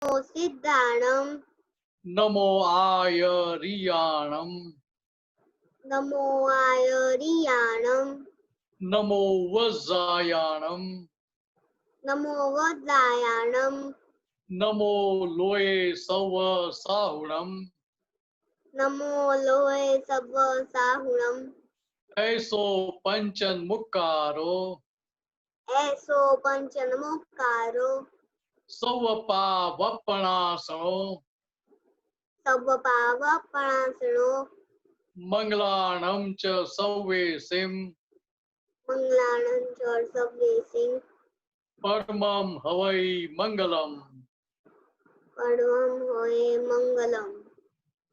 सिद्धाणम नमो आयरियाणम नमो आयरियाणम नमो वज्रायाणम नमो वज्रायाणम नमो लोये सव साहुणम नमो लोहे सव साहुणम ऐसो पंचन मुक्कारो ऐसो पंचनमुक्कारो सव पावपणासनो सब पावपणासनो मंगलाणं च सव्वेसिं मंगलानं च सर्वेसिं परमं हवै मंगलम् परमं हवे मंगलम्।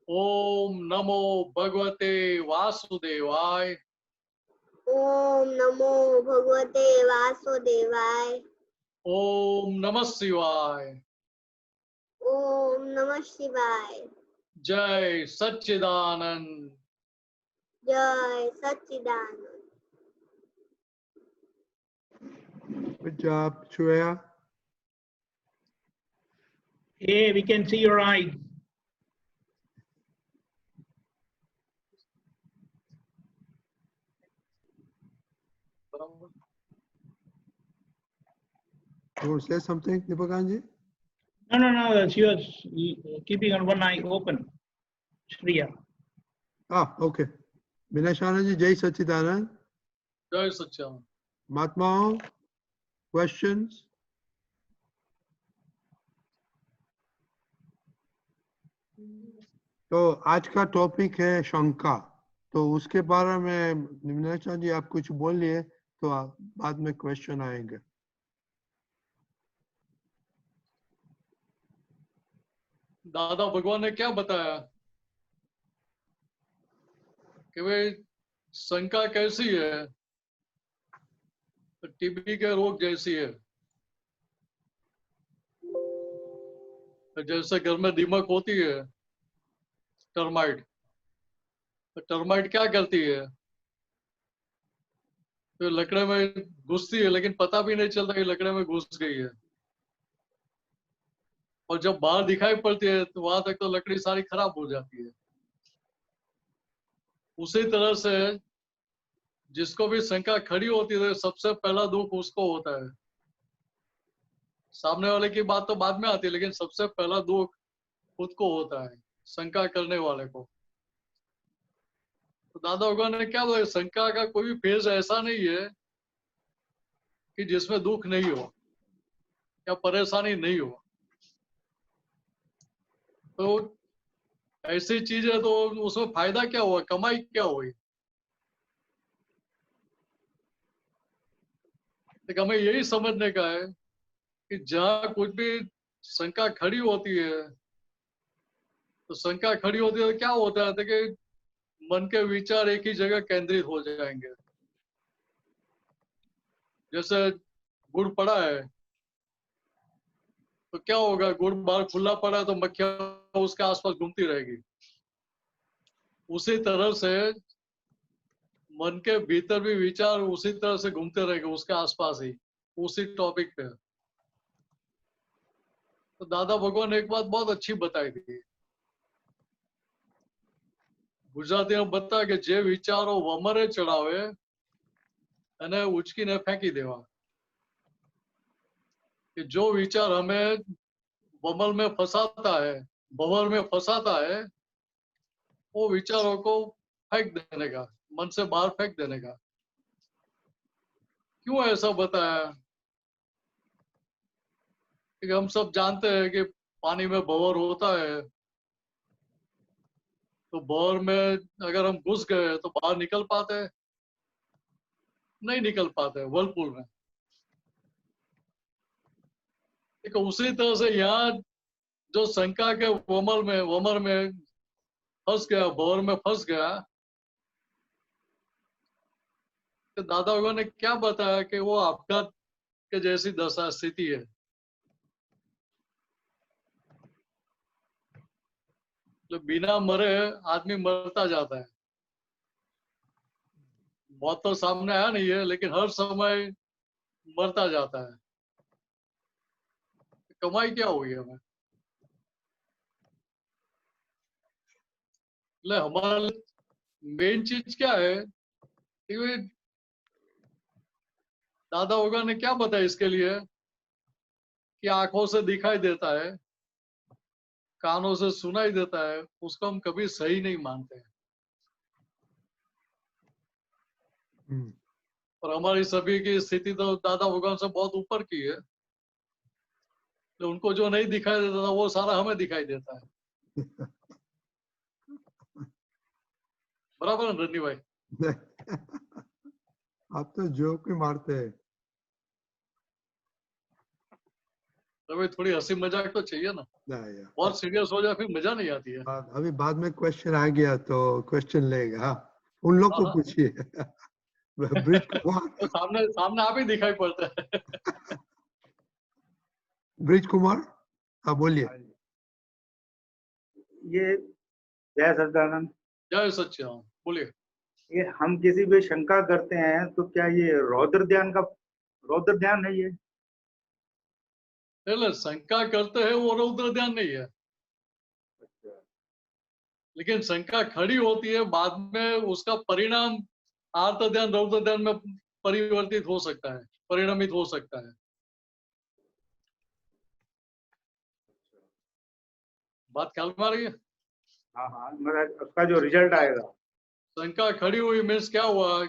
ओम नमो भगवते वासुदेवाय ओम नमो भगवते वासुदेवाय ओम नमः शिवाय ओम नमः शिवाय जय सच्चिदानंद जय सच्चिदानंद। Good job, Shreya. Hey, we can see your eyes. You want to say something, Deepakanji? No. She was keeping her one eye open. Shreya. Ah, okay. Vinashanaji, Jai Sachidanand. जय सच्चिदानंद। Mahatmao, questions? तो आज का topic है शंका, तो उसके बारे में निम्नाचा जी आप कुछ बोलिए, तो बाद में क्वेश्चन आएंगे। दादा भगवान ने क्या बताया कि वे शंका कैसी है, टीबी के रोग जैसी है। जैसे घर में दीमक होती है, टर्माइट, तो टर्माइट क्या करती है, तो लकड़े में घुसती है लेकिन पता भी नहीं चलता कि लकड़े में घुस गई है, और जब बाहर दिखाई पड़ती है तो वहां तक तो लकड़ी सारी खराब हो जाती है। उसी तरह से जिसको भी शंका खड़ी होती है सबसे पहला दुख उसको होता है। सामने वाले की बात तो बाद में आती है, लेकिन सबसे पहला दुख खुद को होता है, शंका करने वाले को। तो दादा भगवान ने क्या बोला, शंका का कोई भी फेज ऐसा नहीं है कि जिसमें दुख नहीं हो या परेशानी नहीं हो। तो ऐसी चीज है तो उसमें फायदा क्या हुआ, कमाई क्या हुई। तो हमें यही समझने का है कि जहाँ कुछ भी शंका खड़ी होती है, तो शंका खड़ी होती है तो क्या होता है कि मन के विचार एक ही जगह केंद्रित हो जाएंगे। जैसे गुड़ पड़ा है तो क्या होगा, गुड़ बाहर खुला पड़ा है तो मक्खियां उसके आसपास घूमती रहेगी। उसी तरह से मन के भीतर भी विचार उसी तरह से घूमते रहेंगे उसके आसपास ही, उसी टॉपिक पे। तो दादा भगवान ने एक बात बहुत अच्छी बताई थी, गुजराती में बता कि जे विचारो वमरे चढ़ावे અને ઉચકીને ફેંકી દેવા। कि जो विचार हमें बमल में फंसाता है, भंवर में फंसाता है, वो विचारों को फेंक देने का, मन से बाहर फेंक देने का। क्यों ऐसा बताया, कि हम सब जानते हैं कि पानी में भंवर होता है, तो भंवर में अगर हम घुस गए तो बाहर निकल पाते हैं, नहीं निकल पाते वर्लपूल में। उसी तरह से यहाँ जो शंका के वमर में फंस गया, भंवर में फंस गया, तो दादा भगवान ने क्या बताया कि वो आपघात के जैसी दशा स्थिति है। तो बिना मरे आदमी मरता जाता है। मौत तो सामने आया नहीं है, लेकिन हर समय मरता जाता है। कमाई क्या हुई हमें, मतलब हमारे मेन चीज क्या है कि दादा होगा ने क्या बताया इसके लिए कि आंखों से दिखाई देता है, कानों से सुनाई देता है, उसको हम कभी सही नहीं मानते हैं। हम्म, और हमारी सभी की स्थिति तो दादा भगवान से बहुत ऊपर की है, तो उनको जो नहीं दिखाई देता था वो सारा हमें दिखाई देता है। बराबर है रन्नी भाई? आप तो जोक ही मारते हैं। तो भाई थोड़ी हंसी मजाक तो चाहिए ना, नहीं, बहुत सीरियस हो जाए फिर मजा नहीं आती है। अभी बाद में क्वेश्चन आ गया तो क्वेश्चन लेगा। हाँ, उन लोग हाँ, को हाँ। पूछिए। ब्रिज कुमार, तो सामने सामने आप ही दिखाई पड़ता है। ब्रिज कुमार, हाँ बोलिए। ये जय सच्चिदानंद। जय सच्चिदानंद, बोलिए। ये हम किसी पे शंका करते हैं तो क्या ये रौद्र ध्यान है ये? पहले शंका करते हैं वो रौद्र ध्यान नहीं है, लेकिन शंका खड़ी होती है बाद में, उसका परिणाम आर्त ध्यान रौद्र ध्यान में परिवर्तित हो सकता है, परिणमित हो सकता है। बात ख्याल में आ रही है? हाँ हाँ, मतलब उसका जो रिजल्ट आएगा। शंका खड़ी हुई मीन्स क्या हुआ?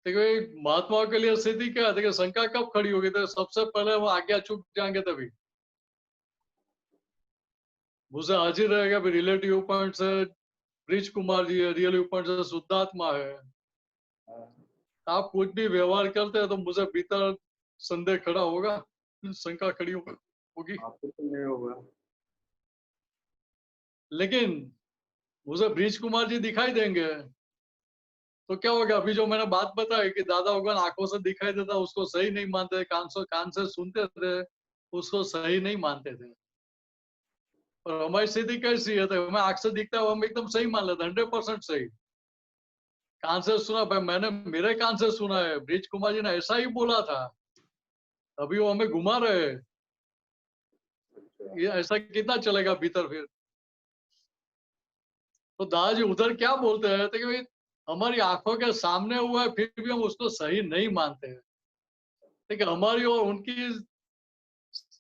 देखो महात्मा के लिए स्थिति क्या है, देखिए शंका कब खड़ी होगी? तो सबसे पहले वो आज्ञा चूक जाएंगे तभी। मुझे हाजिर रहेगा भी रिलेटिव पॉइंट से ब्रिज कुमार जी है, रियल पॉइंट से शुद्धात्मा है। आप कुछ भी व्यवहार करते हैं तो मुझे भीतर संदेह खड़ा होगा, शंका खड़ी होगी। आपको तो नहीं होगा। लेकिन मुझे ब्रिज कुमार जी दिखाई देंगे तो क्या होगा? अभी जो मैंने बात बताई कि दादा भगवान आंखों से दिखाई देता उसको सही नहीं मानते, कान से सुनते थे उसको सही नहीं मानते थे। और हमारी स्थिति कैसी है? तो हमें आंख से दिखता है हम एकदम सही मान लेते हैं, 100% सही। कान से सुना भाई, मैंने मेरे कान से सुना है ब्रिज कुमार जी ने ऐसा ही बोला था, अभी वो हमें घुमा रहे हैं। ये ऐसा कितना चलेगा भीतर फिर? तो दादाजी उधर क्या बोलते हैं तो कि भाई हमारी आंखों के सामने हुआ है फिर भी हम उसको सही नहीं मानते हैं। ठीक है, हमारी और उनकी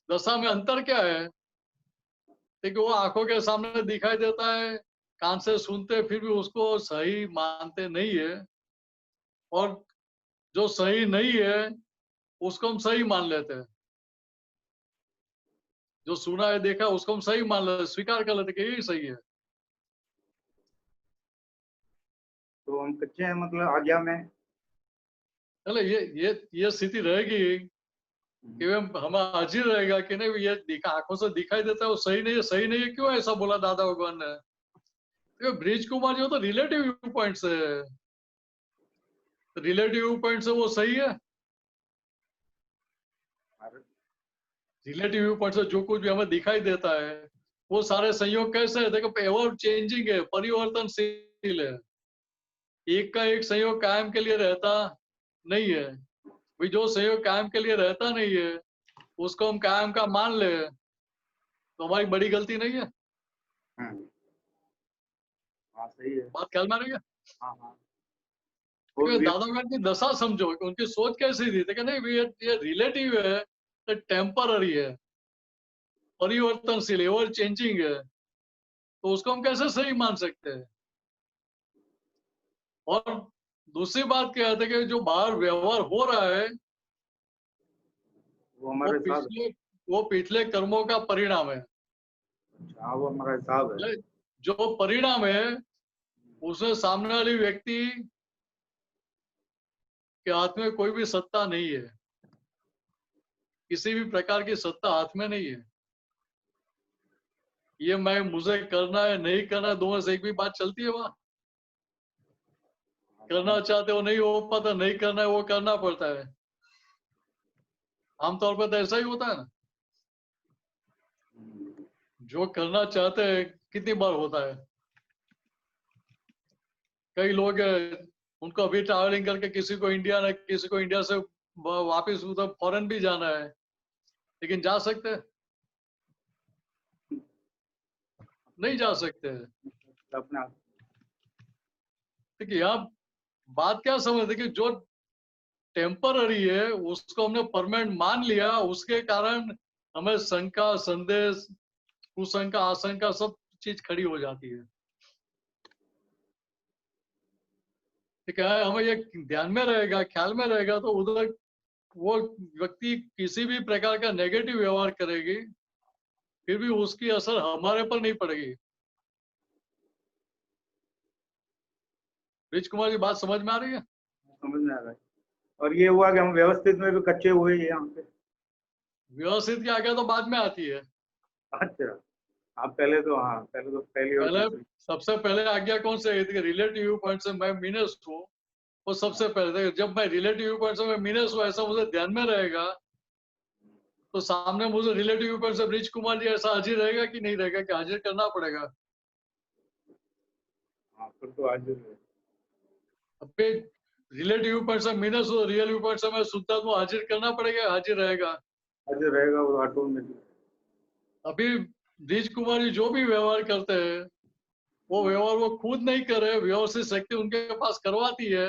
दशा में अंतर क्या है? ठीक है, वो आंखों के सामने दिखाई देता है, कान से सुनते फिर भी उसको सही मानते नहीं है, और जो सही नहीं है उसको हम सही मान लेते हैं। जो सुना है देखा उसको हम सही मान लेते, स्वीकार कर लेते कि यही सही है। तो हम कच्चे हैं मतलब आज्ञा में। चले ये स्थिति रहेगी कि हमें हाजिर रहेगा कि नहीं ये दिखा, आंखों से दिखाई देता है वो सही नहीं है, सही नहीं है क्यों ऐसा बोला दादा भगवान ने? तो ब्रिज कुमार जो तो रिलेटिव व्यू पॉइंट से, रिलेटिव व्यू पॉइंट से वो सही है। रिलेटिव व्यू पॉइंट से जो कुछ भी हमें दिखाई देता है वो सारे संयोग कैसे है? देखो एवर चेंजिंग है, परिवर्तनशील है। एक का एक संयोग कायम के लिए रहता नहीं है। भाई जो संयोग कायम के लिए रहता नहीं है उसको हम कायम का मान ले तो हमारी बड़ी गलती नहीं है। हाँ सही है। बात ख्याल में आ रही है? हाँ हाँ। क्योंकि दादा भगवान की दशा समझो, उनकी सोच कैसी थी कि नहीं ये रिलेटिव है, ये टेम्पररी है, परिवर्तनशील, एवर चेंजिंग है, तो उसको हम कैसे सही मान सकते हैं? और दूसरी बात क्या है कि जो बाहर व्यवहार हो रहा है वो हमारे साथ। वो पिछले कर्मों का परिणाम है। हाँ वो हमारा हिसाब है। जो परिणाम है उसमें सामने वाली व्यक्ति के हाथ में कोई भी सत्ता नहीं है, किसी भी प्रकार की सत्ता हाथ में नहीं है। ये मैं मुझे करना है नहीं करना है दोनों से एक भी बात चलती है? वहां करना चाहते हो नहीं हो पाता, नहीं करना है वो करना पड़ता है। आमतौर पर तो ऐसा ही होता है ना। जो करना चाहते हैं कितनी बार होता है? कई लोग उनको अभी ट्रैवलिंग करके किसी को इंडिया से वापस उधर फॉरेन भी जाना है, लेकिन जा सकते हैं? नहीं जा सकते हैं। अपने आप। देखिए यहाँ बात क्या समझते कि जो टेम्पररी है उसको हमने परमानेंट मान लिया, उसके कारण हमें शंका, संदेश, कुशंका, आशंका सब चीज खड़ी हो जाती है। ठीक है, हमें ये ध्यान में रहेगा, ख्याल में रहेगा, तो उधर वो व्यक्ति किसी भी प्रकार का नेगेटिव व्यवहार करेगी, फिर भी उसकी असर हमारे पर नहीं पड़ेगी। ब्रिज कुमार जी, बात समझ में आ रही है? समझ में आ रहा है। और ये हुआ कि हम व्यवस्थित में भी कच्चे हुए हैं यहाँ पे। व्यवस्थित की आज्ञा तो बाद में आती है। अच्छा, आप पहले तो, हाँ पहले तो पहली और पहले दूसरी। सबसे पहले आज्ञा कौन से आई थी? रिलेटिव पॉइंट से मैं मीनस हूँ, वो सबसे पहले। जब मैं रिलेटिव पॉइंट से मैं मीनस हूँ ऐसा मुझे ध्यान में रहेगा, तो सामने मुझे रिलेटिव पॉइंट से ब्रिज कुमार जी ऐसा हाजिर रहेगा कि नहीं रहेगा, कि हाजिर करना पड़ेगा? हाँ, फिर तो आज अब रिलेटिव पॉइंट से मीनस हो, रियल व्यू पॉइंट से मैं शुद्धात्मा को हाजिर करना पड़ेगा, हाजिर रहेगा। आज रहेगा वो ऑटोमेटिक। अभी ब्रिज कुमार जी जो भी व्यवहार करते हैं, वो व्यवहार वो खुद नहीं कर रहे, व्यवस्थित शक्ति उनके पास करवाती है,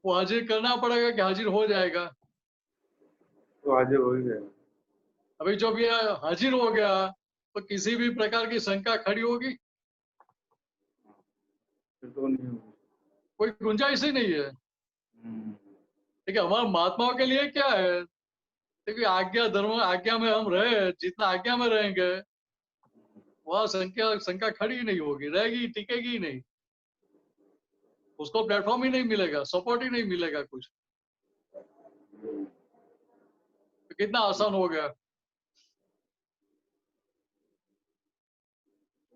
वो हाजिर करना पड़ेगा कि हाजिर हो जाएगा। तो हाजिर हो ही गया। अभी जब ये हाजिर हो गया तो किसी भी प्रकार की शंका खड़ी होगी? फिर तो नहीं होगी। कोई गुंजाइश ही नहीं है। ठीक है, हमारे महात्माओं के लिए क्या है? देखिए आज्ञा धर्म, आज्ञा में हम रहे, जितना आज्ञा में रहेंगे वह शंका खड़ी ही नहीं होगी, रहेगी, टिकेगी ही नहीं। उसको प्लेटफॉर्म ही नहीं मिलेगा, सपोर्ट ही नहीं मिलेगा कुछ। तो कितना आसान हो गया।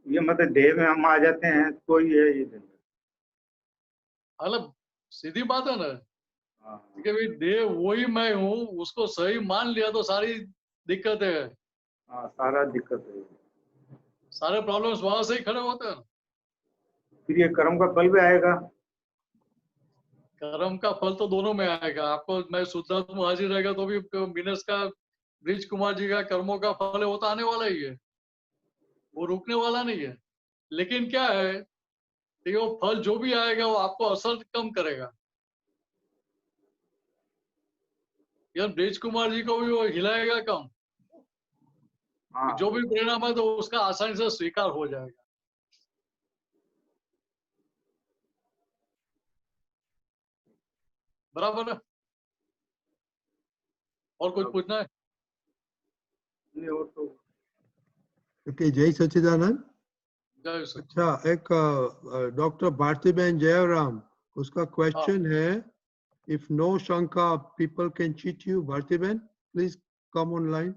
ये मतलब देह में हम आ जाते हैं तो ही है ये दिन। मतलब सीधी बात है ना, हाँ, कि भाई देह वही मैं हूँ, उसको सही मान लिया तो सारी दिक्कतें है, हाँ, सारा दिक्कत है। सारे प्रॉब्लम्स वहां से ही खड़े होते हैं। फिर ये कर्म का फल भी आएगा। कर्म का फल तो दोनों में आएगा। आपको मैं शुद्धात्मा हाजिर रहेगा तो भी मिनस का, ब्रिज कुमार जी का कर्मों का फल है, वो तो आने वाला ही है, वो रुकने वाला नहीं है। लेकिन क्या है कि वो फल जो भी आएगा वो आपको असर कम करेगा। यार ब्रिज कुमार जी को भी वो हिलाएगा कम, हाँ, जो भी परिणाम है तो उसका आसानी से स्वीकार हो जाएगा। बराबर है? और कुछ पूछना है? नहीं और तो ओके, जय सच्चिदानंद। जय सर। अच्छा, एक डॉक्टर भारतीबेन जयराम, उसका क्वेश्चन है, इफ नो शंका people can cheat you. Bharatiben, please come online.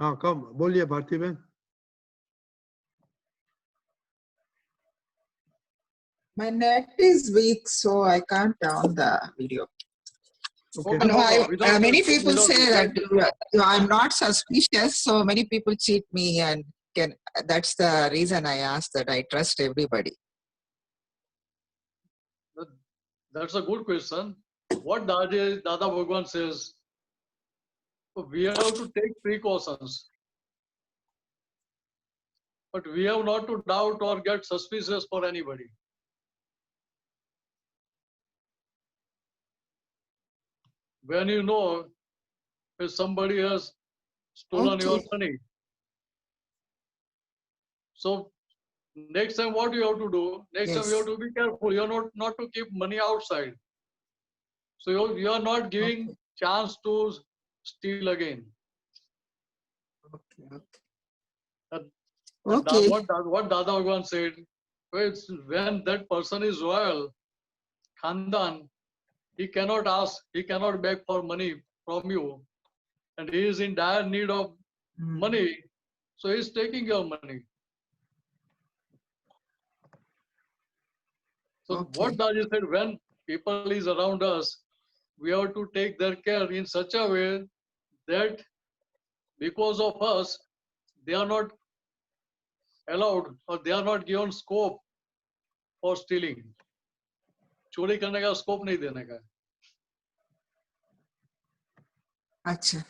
हाँ, कम बोलिए Bhartiben. My net is weak, so I can't on the video. Okay. No, many Without- people without- say that I'm not suspicious, so many people cheat me, and that's the reason I asked that. I trust everybody. That's a good question. What Dada Bhagwan says, we have to take precautions, but we have not to doubt or get suspicious for anybody. When you know if somebody has stolen your Okay. money, so next time what you have to do? Next time you have to be careful. You are not to keep money outside. So you are not giving chance to steal again. Okay. What Dada Bhagwan said, when that person is royal, Khandan, he cannot ask, he cannot beg for money from you, and he is in dire need of money, so he is taking your money. So what Daji said, when people is around us, we have to take their care in such a way that because of us, they are not allowed or they are not given scope for stealing. चोरी करने का scope नहीं देने का। Acha.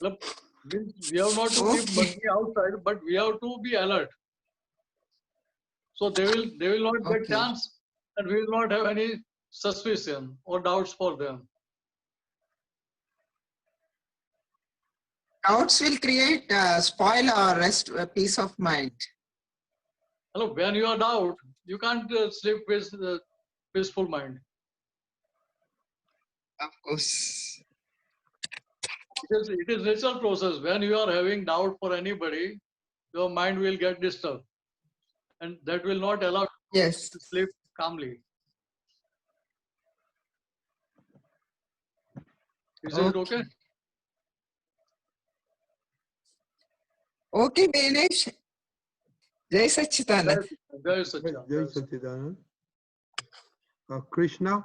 Means we have not to keep Okay. monkey outside, but we have to be alert. So they will not get Okay. chance, and we will not have any suspicion or doubts for them. Doubts will create spoil or rest peace of mind. Hello, when you are doubt, you can't sleep with peaceful mind. Of course. It is natural process. When you are having doubt for anybody, your mind will get disturbed, and that will not allow you Yes. to sleep calmly. Is it okay? Okay, Dinesh. Jai Sachidanand. Jai Satchidanand. Jai Satchidanand. Krishna.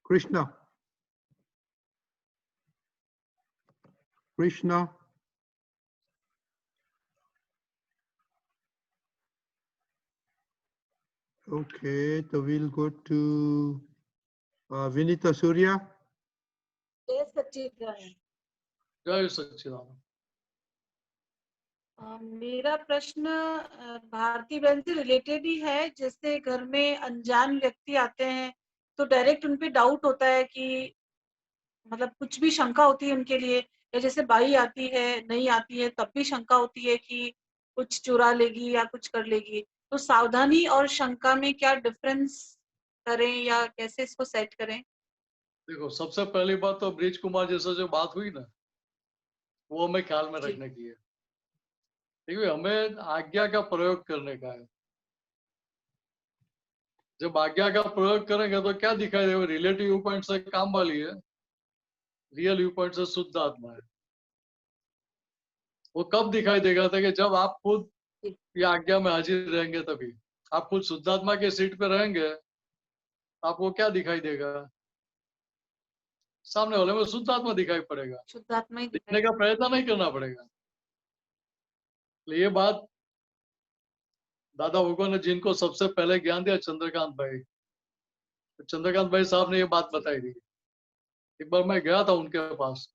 Krishna. Krishna. Okay, so we'll go to Vinita Surya. जय सच्चिदानंद। जय सच्चिदानंद। मेरा प्रश्न भारती बहन से related ही है। जैसे घर में अनजान व्यक्ति आते हैं तो डायरेक्ट उन पे डाउट होता है कि मतलब कुछ भी शंका होती है उनके लिए, या जैसे बाई आती है नहीं आती है तब भी शंका होती है कि कुछ चुरा लेगी या कुछ कर लेगी। तो सावधानी और शंका में क्या डिफरेंस करें या कैसे इसको सेट करें? देखो, सबसे पहली बात तो ब्रिज कुमार जैसे जो बात हुई ना, वो हमें ख्याल में रखने की है। देखिए, हमें आज्ञा का प्रयोग करने का है। जब आज्ञा का प्रयोग करेंगे तो क्या दिखाई देगा? रिलेटिव व्यू पॉइंट से काम वाली है, रियल व्यू पॉइंट से शुद्ध आत्मा है। वो कब दिखाई देगा था कि जब आप खुद ये आज्ञा में हाजिर रहेंगे, तभी आप खुद शुद्धात्मा के सीट पे रहेंगे, आपको क्या दिखाई देगा? सामने वाले में शुद्धात्मा दिखाई पड़ेगा। शुद्धात्मा ही दिखने का प्रयत्न नहीं करना पड़ेगा। तो ये बात दादा भगवान ने जिनको सबसे पहले ज्ञान दिया, चंद्रकांत भाई, तो चंद्रकांत भाई साहब ने ये बात बताई थी। एक बार मैं गया था उनके पास,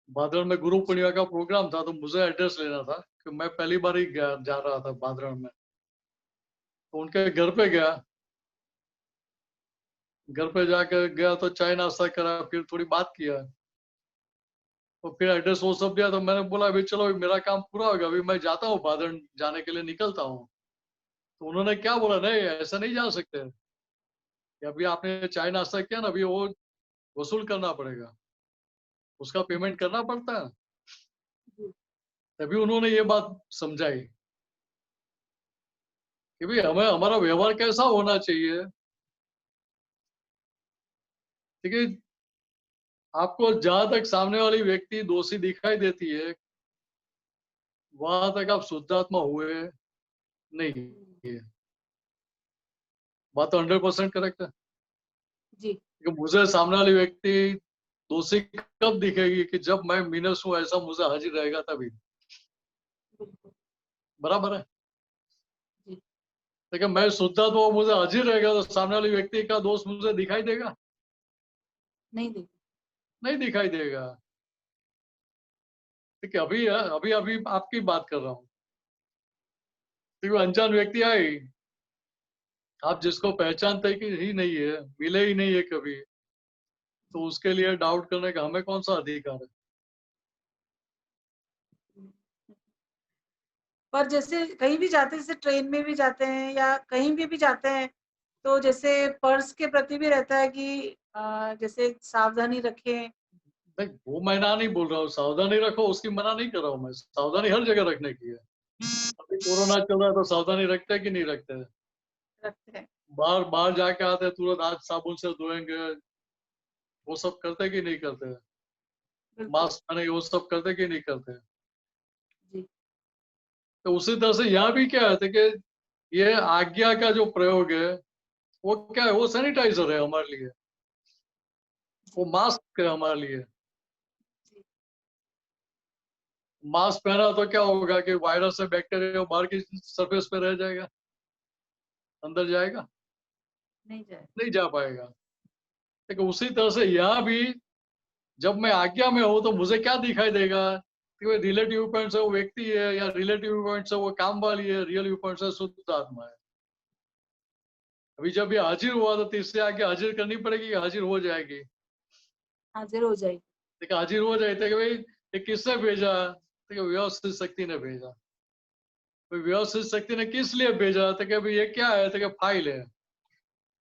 भादरण में गुरु पूर्णिमा का प्रोग्राम था, तो मुझे एड्रेस लेना था कि मैं पहली बार ही जा रहा था भादरण में। तो उनके घर पे गया, घर पे जाकर गया तो चाय नाश्ता करा, फिर थोड़ी बात किया, तो फिर एड्रेस वो सब दिया। तो मैंने बोला अभी चलो, मेरा काम पूरा हो गया, अभी मैं जाता हूँ, भादरण जाने के लिए निकलता हूँ। तो उन्होंने क्या बोला, नहीं ऐसा नहीं जा सकते, अभी आपने चाय नाश्ता किया ना, अभी वो वसूल करना पड़ेगा, उसका पेमेंट करना पड़ता है। तभी उन्होंने ये बात समझाई कि भाई हमें हमारा व्यवहार कैसा होना चाहिए। ठीक है, आपको जहां तक सामने वाली व्यक्ति दोषी दिखाई देती है, वहां तक आप शुद्धात्मा हुए नहीं है। बात तो 100% करेक्ट है जी। कि मुझे सामने वाली व्यक्ति दोषी कब दिखेगी? कि जब मैं मीनस हूं ऐसा मुझे हाजिर रहेगा, तभी। बराबर है। लेकिन मैं शुद्धात्मा हूं, मुझे हाजिर रहेगा, तो सामने वाली व्यक्ति का दोष मुझे दिखाई देगा? नहीं दिखाई देगा। ठीक है, अभी अभी आपकी बात कर रहा हूँ। ठीक है, अनजान व्यक्ति आई, आप जिसको पहचानते ही नहीं है, मिले ही नहीं है कभी, तो उसके लिए डाउट करने का हमें कौन सा अधिकार है? पर जैसे कहीं भी जाते हैं, जैसे ट्रेन में भी जाते हैं या कहीं भी जाते हैं, तो जैसे पर्स के प्रति भी रहता है कि जैसे सावधानी रखें। देख, वो मैं ना नहीं बोल रहा हूँ, सावधानी रखो, उसकी मना नहीं कर रहा हूँ मैं। सावधानी हर जगह रखने की है। अभी कोरोना चल रहा है तो सावधानी रखते हैं कि नहीं रखते हैं? रखते हैं। बाहर जाके आते हैं, तुरंत हाथ साबुन से धोएंगे, वो सब करते कि नहीं करते हैं? मास्क पहने, वो सब करते कि नहीं करते हैं? जी। तो उसी तरह से यहाँ भी क्या है कि ये आज्ञा का जो प्रयोग है, वो क्या है? वो सैनिटाइजर है हमारे लिए, वो मास्क है हमारे लिए। मास्क पहना तो क्या होगा कि वायरस से बैक्टीरिया बाहर की सरफेस पे रह जाएगा, अंदर जाएगा? नहीं जाए। नहीं जा पाएगा। लेकिन उसी तरह से यहाँ भी जब मैं आज्ञा में हूँ तो मुझे क्या दिखाई देगा कि वो रिलेटिव पॉइंट से वो व्यक्ति है या रिलेटिव पॉइंट से वो काम वाली है, रियल व्यू पॉइंट से शुद्ध आत्मा है। अभी जब ये हाजिर हुआ तो तीसरे आज्ञा हाजिर करनी पड़ेगी, हाजिर हो जाएगी। हाजिर हो जाएगी। लेकिन हाजिर हो जाए तो कि भाई ये किसने भेजा, तो व्यवस्थित शक्ति ने भेजा। तो व्यवस्थित शक्ति ने किस लिए भेजा, तो कि भाई ये क्या है, तो कि फाइल है।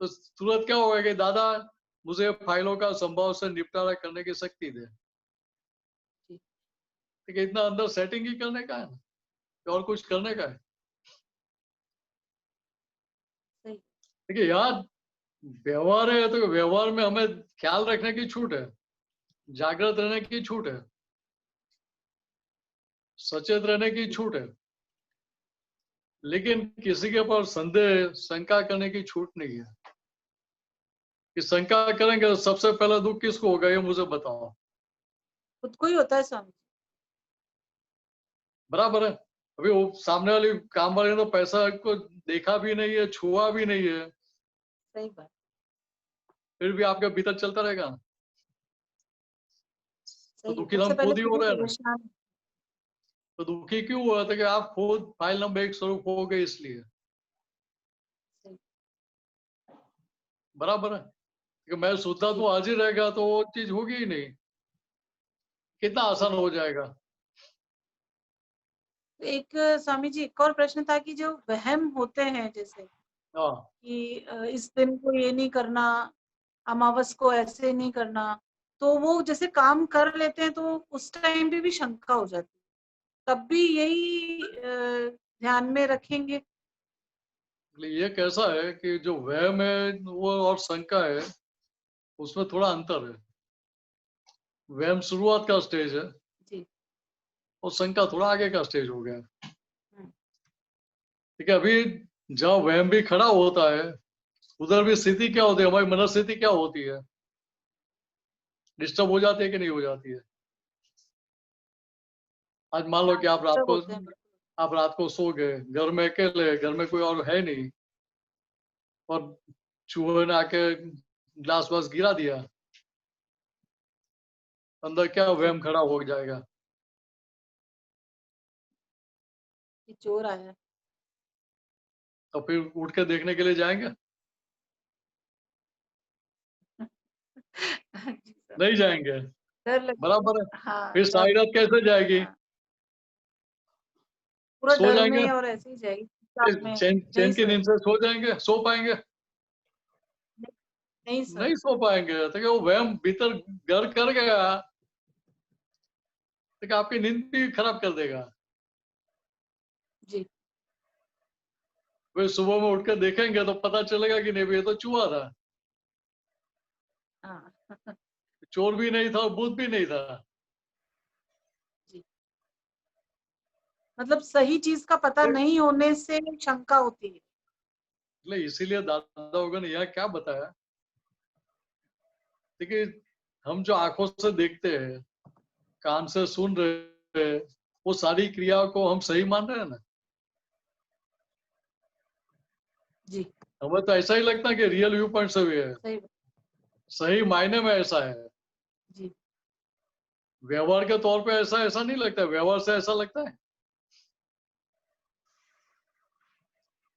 तो तुरंत क्या होगा कि दादा मुझे फाइलों का संभव से निपटारा करने की शक्ति दे। ठीक है, इतना अंदर सेटिंग ही करने का है ना, और कुछ करने का है। सही। देखिए यार व्यवहार है तो व्यवहार में हमें ख्याल रखने की छूट है, जागृत रहने की छूट है, सचेत रहने की छूट है, लेकिन किसी के ऊपर संदेह शंका करने की छूट नहीं है। कि शंका करेंगे तो सबसे पहला दुख किसको होगा ये मुझे बताओ। खुद को ही होता है स्वामी। बराबर है। अभी वो सामने वाली काम वाले ने तो पैसा को देखा भी नहीं है, छुआ भी नहीं है, सही बात। फिर भी आपके भीतर चलता रहेगा ना। तो सही। दुखी सबसे हम पहले खुद ही खुद हो ही रहे हैं ना। परेशान। तो दुखी क्यों हुआ था कि आप खुद फाइल नंबर 1 स्वरूप हो गए इसलिए। सही। बराबर है कि मैं शुद्धा तो हाजिर रहेगा तो वो चीज होगी ही नहीं। कितना आसान हो जाएगा। तो एक स्वामी जी एक और प्रश्न था कि जो वहम होते हैं जैसे हाँ कि इस दिन को ये नहीं करना, अमावस को ऐसे नहीं करना, तो वो जैसे काम कर लेते हैं तो उस टाइम पे भी शंका हो जाती है, तब भी यही ध्यान में रखेंगे। ये कैसा है कि जो वहम है वो और शंका है उसमें थोड़ा अंतर है। वहम शुरुआत का स्टेज है जी। और शंका थोड़ा आगे का स्टेज हो गया। हम्म। ठीक है, अभी जहाँ वहम भी खड़ा होता है उधर भी स्थिति क्या होती है, हमारी मनस्थिति क्या होती है, डिस्टर्ब हो जाती है कि नहीं हो जाती है। आज मान लो कि आप रात डिस्टर्ब को होते हैं। सो गए, घर में अकेले, घर में कोई और है नहीं, और चूहे ने आके ग्लास वास गिरा दिया, अंदर क्या वहम खड़ा हो जाएगा। कि चोर आया। तो फिर उठ के देखने के लिए जाएंगे, जी सर। नहीं जाएंगे। डर लगता बराबर है। है। हाँ फिर डर। सारी रात कैसे जाएगी, हाँ, पूरा सो डर जाएंगे, में और ऐसे ही जाएगी साथ में। चैन नहीं चैन की सर। नींद से सो जाएंगे, सो पाएंगे, नहीं सर। नहीं सो पाएंगे। तो क्या वो वहम भीतर घर कर गया तो क्या आपकी नींद भी खराब कर देगा। जी। वे सुबह में उठ कर देखेंगे तो पता चलेगा कि नहीं भी ये तो चूहा था, हाँ। चोर भी नहीं था और भूत भी नहीं था। जी। मतलब सही चीज का पता नहीं होने से शंका होती है। इसलिए इसीलिए दादा होगा ने यह क्या बताया, देखिए हम जो आंखों से देखते हैं, कान से सुन रहे हैं, वो सारी क्रिया को हम सही मान रहे हैं ना। जी। हमें तो ऐसा ही लगता है कि रियल व्यू पॉइंट से भी है, सही। सही मायने में ऐसा है। जी। व्यवहार के तौर पे ऐसा ऐसा नहीं लगता है, व्यवहार से ऐसा लगता है,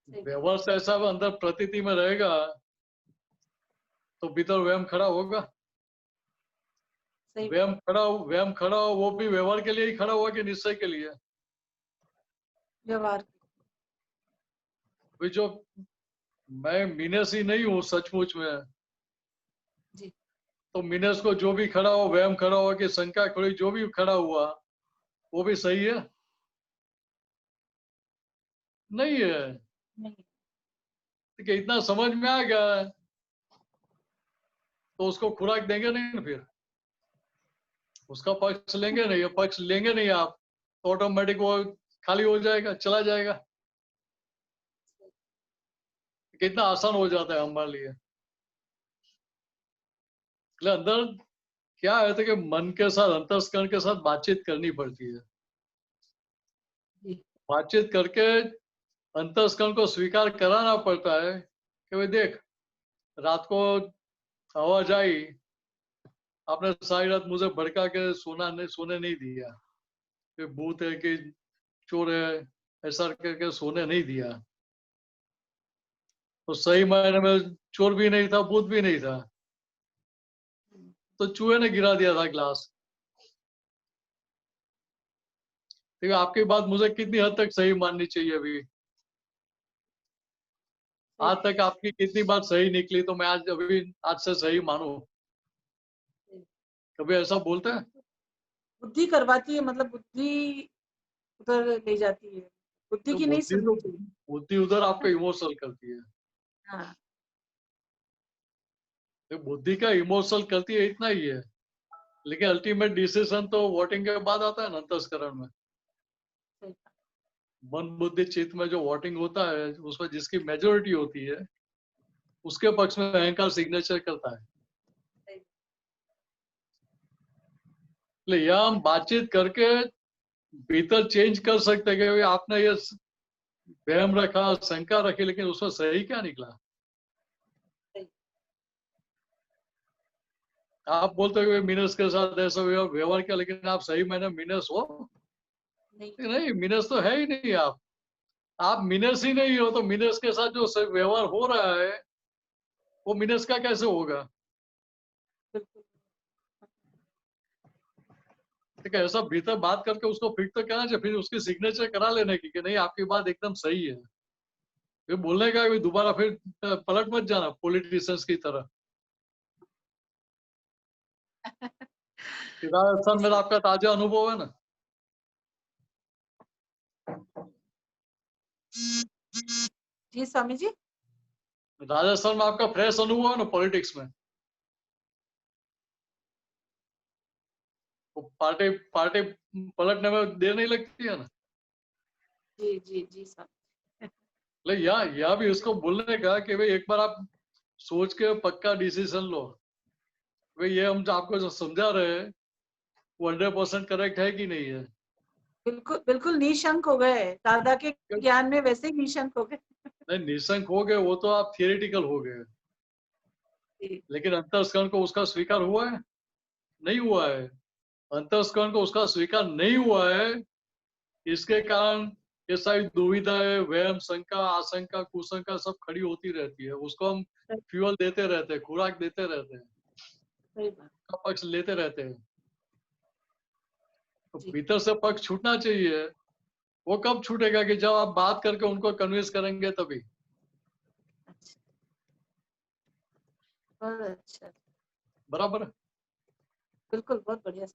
सही। व्यवहार से ऐसा अंदर प्रतीति में रहेगा तो भीतर वहम खड़ा होगा। सही। वहम खड़ा हो, वो भी व्यवहार के लिए ही खड़ा हुआ कि निश्चय के लिए। व्यवहार। भाई जो मैं मीनस ही नहीं हूँ सचमुच में, जी। तो मीनस को जो भी खड़ा हो, वहम खड़ा हो कि शंका खड़ी, जो भी खड़ा हुआ वो भी सही है नहीं है। नहीं। ठीक है, इतना समझ में आ गया तो उसको खुराक देंगे नहीं ना, फिर उसका पक्ष लेंगे नहीं, पक्ष लेंगे नहीं आप तो ऑटोमेटिक वो खाली हो जाएगा, चला जाएगा। कितना आसान हो जाता है हमारे लिए। इसलिए अंदर क्या है तो कि मन के साथ, अंतस्करण के साथ बातचीत करनी पड़ती है। जी। बातचीत करके अंतस्करण को स्वीकार कराना पड़ता है कि भाई देख रात को आवाज आई, आपने सारी रात मुझे भड़का के सोने नहीं दिया, कि भूत है कि चोर है, ऐसा करके सोने नहीं दिया। तो सही मायने में चोर भी नहीं था, भूत भी नहीं था, तो चूहे ने गिरा दिया था ग्लास। देखिए आपकी बात मुझे कितनी हद तक सही माननी चाहिए अभी। आज तक आपकी कितनी बात सही निकली, तो मैं आज से सही मानू? कभी ऐसा बोलते हैं? बुद्धि करवाती है, मतलब बुद्धि उधर ले जाती है, बुद्धि तो की नहीं सुननी चाहिए। बुद्धि उधर आपको इमोशनल करती है। हाँ, तो बुद्धि का इमोशनल करती है इतना ही है, लेकिन अल्टीमेट डिसीजन तो वोटिंग के बाद आता है ना, अंतस्करण में। सही बात। मन बुद्धि चित्त में जो वोटिंग होता है, उसमें जिसकी मेजोरिटी होती है, उसके पक्ष में अहंकार सिग्नेचर करता है। इसलिए यहाँ हम बातचीत करके भीतर चेंज कर सकते हैं कि भाई आपने ये वहम रखा, शंका रखी, लेकिन उसमें सही क्या निकला? आप बोलते हो मीनस के साथ ऐसा व्यवहार किया, लेकिन आप सही मायने मीनस हो? नहीं, मीनस तो है ही नहीं। आप मीनस ही नहीं हो, तो मीनस के साथ जो व्यवहार हो रहा है वो मीनस का कैसे होगा? ठीक है, ऐसा भीतर बात करके उसको फिट तो करना चाहिए, फिर उसकी सिग्नेचर करा लेने की कि नहीं आपकी बात एकदम सही है। फिर बोलने का दोबारा फिर पलट मत जाना पॉलिटिशियंस की तरह। राजस्थान में आपका ताजा अनुभव है ना? जी स्वामी जी। राजस्थान में आपका फ्रेश अनुभव है ना पॉलिटिक्स में? पार्टी पार्टी पलटने में देर नहीं लगती है ना? जी जी जी स्वामी। लेकिन यहाँ भी उसको बोलने का कि भाई एक बार आप सोच के पक्का डिसीजन लो, भाई ये हम आपको जो समझा रहे हैं वो 100% करेक्ट है कि नहीं है। बिल्कुल बिल्कुल निशंक हो गए, दादा के ज्ञान में वैसे ही निशंक हो गए। नहीं, निशंक हो गए वो तो आप थियोरिटिकल हो गए, लेकिन अंतस्करण को उसका स्वीकार हुआ है? नहीं हुआ है। अंतस्करण को उसका स्वीकार नहीं हुआ है, इसके कारण ये सारी दुविधाएं, वहम, शंका, आशंका, कुशंका सब खड़ी होती रहती है। उसको हम फ्यूल देते रहते हैं, खुराक देते रहते हैं, सही बात। का पक्ष लेते रहते हैं। तो जी। भीतर से पक्ष छूटना चाहिए। वो कब छूटेगा? कि जब आप बात करके उनको कन्विंस करेंगे तभी। अच्छा, बहुत अच्छा, बराबर है? बिल्कुल बहुत बढ़िया।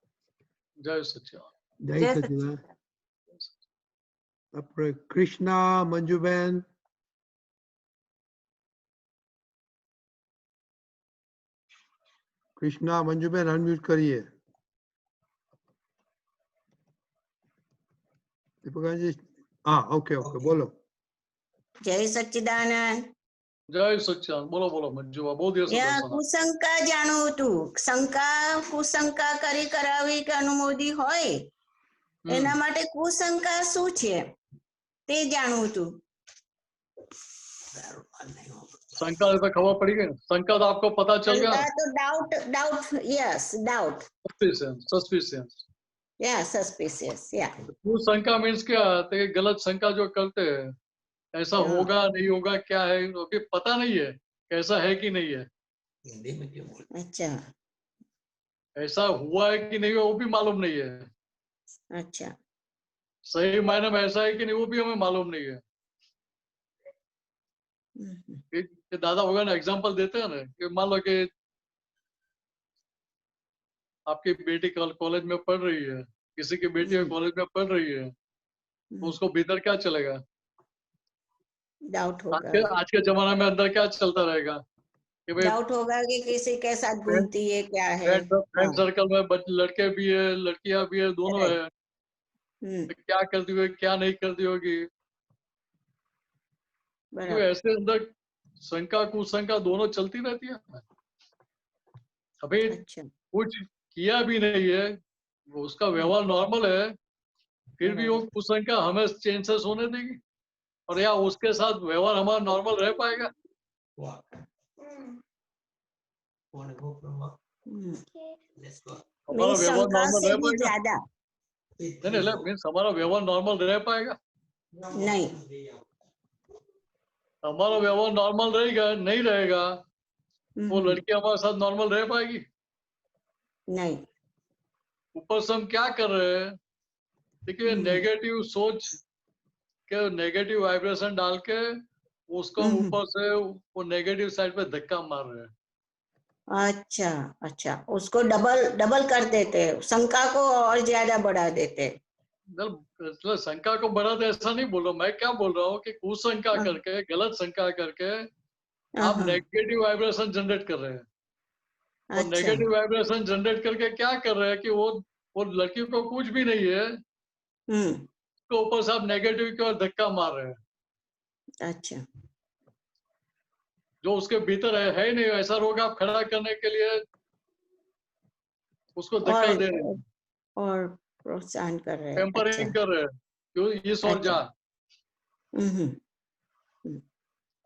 जय सच्चिदानंद। जय जय सच्चिदानंद। सच्चिदानंद। अपने कृष्णा मंजूबेन, कृष्णा मंजूबेन अनम्यूट करिए। दीपिका जी, हाँ ओके ओके बोलो। जय सच्चिदानंद। जय सच्चिदानंद। बोलो बोलो मंजू, बहुत देर से या सुना। કુશંકા જાણવું હતું, શંકા કુશંકા કરી કરાવી કે અનુમોદી હોય એના માટે કુશંકા શું છે તે જાણવું હતું। शंका पे खबर पड़ी गई? शंका तो आपको पता चल गया? શંકા તો doubt doubt yes doubt suspicious. या सस्पिशियस या शंका मीन्स क्या? तो ये गलत शंका जो करते हैं, ऐसा होगा नहीं होगा क्या है, अभी पता नहीं है कैसा है कि नहीं है। अच्छा ऐसा हुआ है कि नहीं हुआ वो भी मालूम नहीं है। अच्छा सही मायने में ऐसा है कि नहीं वो भी हमें मालूम नहीं है। कि दादा भगवान एग्जांपल देते हैं ना, कि मान लो कि आपकी बेटी कॉलेज में पढ़ रही है, किसी की बेटी कॉलेज में पढ़ रही है, तो उसको भीतर क्या चलेगा? डाउट होगा। आज के जमाने में अंदर क्या चलता रहेगा कि भाई डाउट होगा कि किसी के साथ घूमती है क्या है। फ्रेंड सर्कल में लड़के भी है, लड़कियां भी है, दोनों है, तो क्या करती होगी क्या नहीं करती होगी। तो ऐसे अंदर शंका कुशंका दोनों चलती रहती है। अभी कुछ किया भी नहीं है, उसका व्यवहार नॉर्मल है, फिर भी वो कुशंका हमें चेंजेस होने देगी? और या उसके साथ व्यवहार हमारा नॉर्मल रह पाएगा? हमारा मीन्स व्यवहार शंका नॉर्मल से रह भी पाएगा? ज्यादा नहीं नहीं, मीन्स हमारा व्यवहार नॉर्मल रह पाएगा? नहीं। हमारा व्यवहार नॉर्मल रहेगा नहीं रहेगा, वो लड़की हमारे साथ नॉर्मल रह पाएगी? नहीं। ऊपर से हम क्या कर रहे हैं, देखिए नेगेटिव सोच के नेगेटिव वाइब्रेशन डाल के उसको हम ऊपर से वो नेगेटिव साइड पे धक्का मार रहे हैं। अच्छा अच्छा, उसको डबल डबल कर देते, शंका को और ज्यादा बढ़ा देते। मतलब शंका को बढ़ाते ऐसा नहीं बोल रहा, मैं क्या बोल रहा हूँ कि कुशंका करके, गलत शंका करके आप नेगेटिव वाइब्रेशन जनरेट कर रहे हैं। और अच्छा। नेगेटिव वाइब्रेशन जनरेट करके क्या कर रहे हैं कि वो लड़की को कुछ भी नहीं है, उसके ऊपर से आप नेगेटिव की ओर धक्का मार रहे हैं। अच्छा। जो उसके भीतर है ही नहीं, ऐसा रोग आप खड़ा करने के लिए उसको धक्का दे रहे हैं और प्रोत्साहन कर रहे हैं। टेम्परिंग कर रहे हैं, क्यों इस और जा।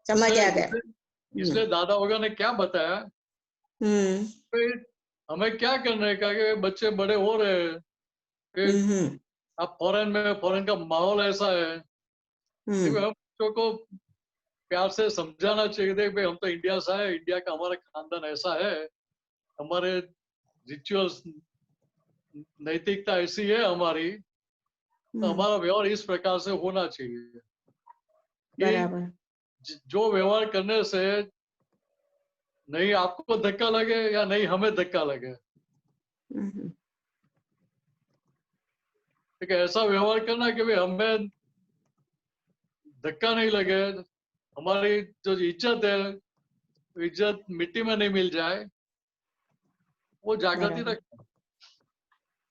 समझ आ गया। इसलिए दादा वगैरह ने क्या बताया, हमें क्या करने का कि बच्चे बड़े हो रहे हैं कि अब फॉरेन का माहौल ऐसा है, देखो हम बच्चों को प्यार से समझाना चाहिए, देख भाई हम तो इंडिया से है, इंडिया का हमारा खानदान ऐसा है, हमारे रिचुअल्स नैतिकता ऐसी है हमारी, तो हमारा व्यवहार इस प्रकार से होना चाहिए। बराबर। जो व्यवहार करने से नहीं आपको धक्का लगे या नहीं हमें धक्का लगे, ठीक है, ऐसा व्यवहार करना कि भाई हमें धक्का नहीं लगे, हमारी जो इज्जत है, इज्जत मिट्टी में नहीं मिल जाए, वो जागृति रखना।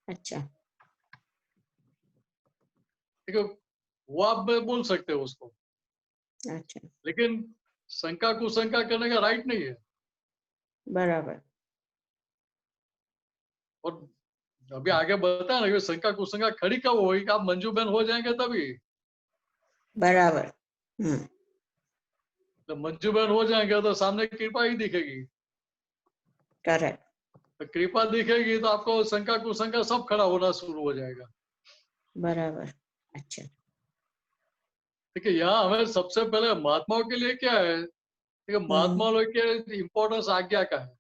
अच्छा। ठीक है, वो आप बोल सकते हो उसको। अच्छा। लेकिन शंका कुशंका करने का राइट नहीं है। बराबर। और अभी आगे बताया ना कि शंका कुशंका खड़ी कब होगी, आप मंजू बहन हो जाएंगे तभी। बराबर। तो मंजू बहन हो जाएंगे तो सामने कृपा ही दिखेगी। करेक्ट। तो कृपा दिखेगी तो आपको शंका कुशंका सब खड़ा होना शुरू हो जाएगा। बराबर। अच्छा। ठीक है, यहाँ हमें सबसे पहले महात्माओं के लिए क्या है, ठीक है, महात्माओं के इम्पोर्टेंस आज्ञा का है।